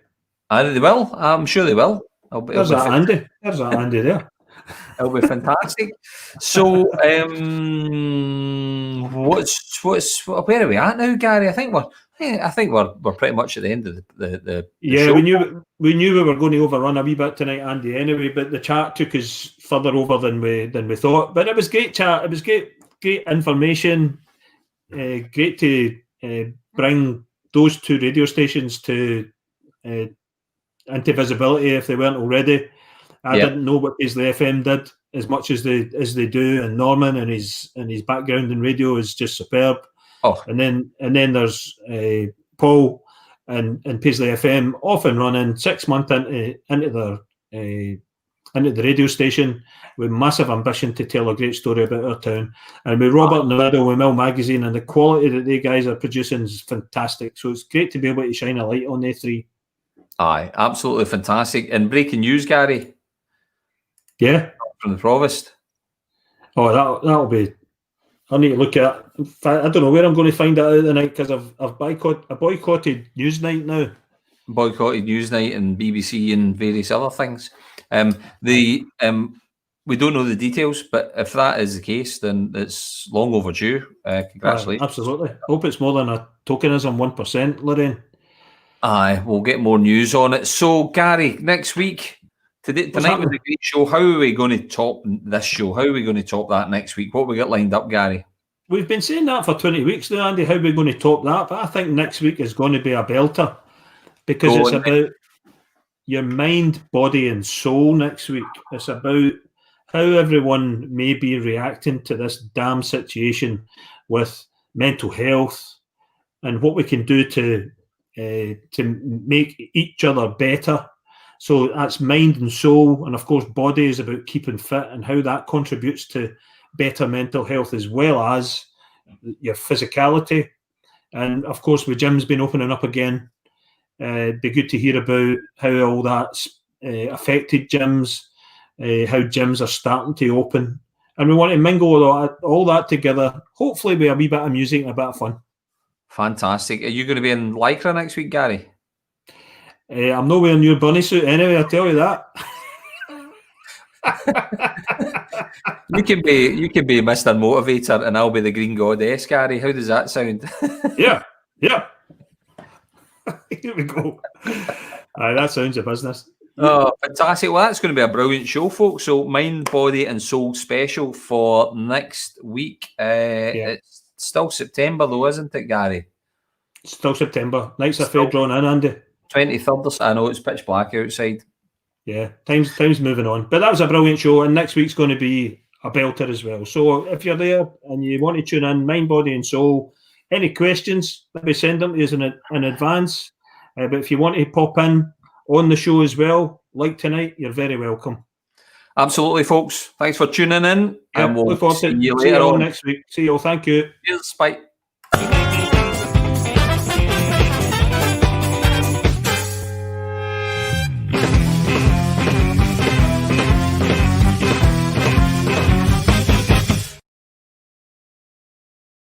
They will. I'm sure they will. There's that Andy. There's that Andy there. It'll be fantastic. So, where are we at now, Gary? I think we're pretty much at the end of the show. we knew we were going to overrun a wee bit tonight, Andy. Anyway, but the chat took us further over than we thought. But it was great chat. It was great information. Great to bring those two radio stations to into visibility if they weren't already. I didn't know what Paisley FM did as much as they do, and Norman and his background in radio is just superb. Oh, and then there's Paul and Paisley FM off and running 6 months into the radio station with massive ambition to tell a great story about our town. And with Robert in the middle with Mill Magazine, and the quality that they guys are producing is fantastic. So it's great to be able to shine a light on the three. Aye, absolutely fantastic. And breaking news, Gary. Yeah, from the Provost. Oh, that'll be I need to look at. In fact, I don't know where I'm going to find it out tonight because I've boycotted Newsnight now. Boycotted Newsnight and BBC and various other things. We don't know the details, but if that is the case, then it's long overdue. Congratulations. Absolutely. Hope it's more than a tokenism 1%, Lorraine. Aye, we'll get more news on it. So, Gary, next week, tonight was a great show. How are we going to top this show? How are we going to top that next week? What we got lined up, Gary? We've been saying that for 20 weeks now, Andy, how we're going to top that. But I think next week is going to be a belter because it's about your mind, body and soul next week. It's about how everyone may be reacting to this damn situation with mental health and what we can do to make each other better. So that's mind and soul, and of course body is about keeping fit and how that contributes to better mental health as well as your physicality. And of course with gyms been opening up again, it'd be good to hear about how all that's affected gyms, how gyms are starting to open, and we want to mingle all that together, hopefully with a wee bit of music and a bit of fun. Fantastic. Are you going to be in Lycra next week, Gary? I'm not wearing your bunny suit anyway, I'll tell you that. You can be Mr. Motivator and I'll be the Green Goddess, Gary. How does that sound? Yeah. Here we go. That sounds a business. Oh, fantastic. Well, that's going to be a brilliant show, folks. So, Mind, Body and Soul special for next week. It's still September, though, isn't it, Gary? Still September. Nights are fair drawn in, Andy. 23rd. I know it's pitch black outside. Yeah, time's moving on. But that was a brilliant show, and next week's going to be a belter as well. So if you're there and you want to tune in, Mind, Body and Soul, any questions, maybe send them to us in advance. But if you want to pop in on the show as well, like tonight, you're very welcome. Absolutely, folks. Thanks for tuning in. Yeah, and we'll look forward to see you see later you all on next week. See you all. Thank you. Cheers. Bye.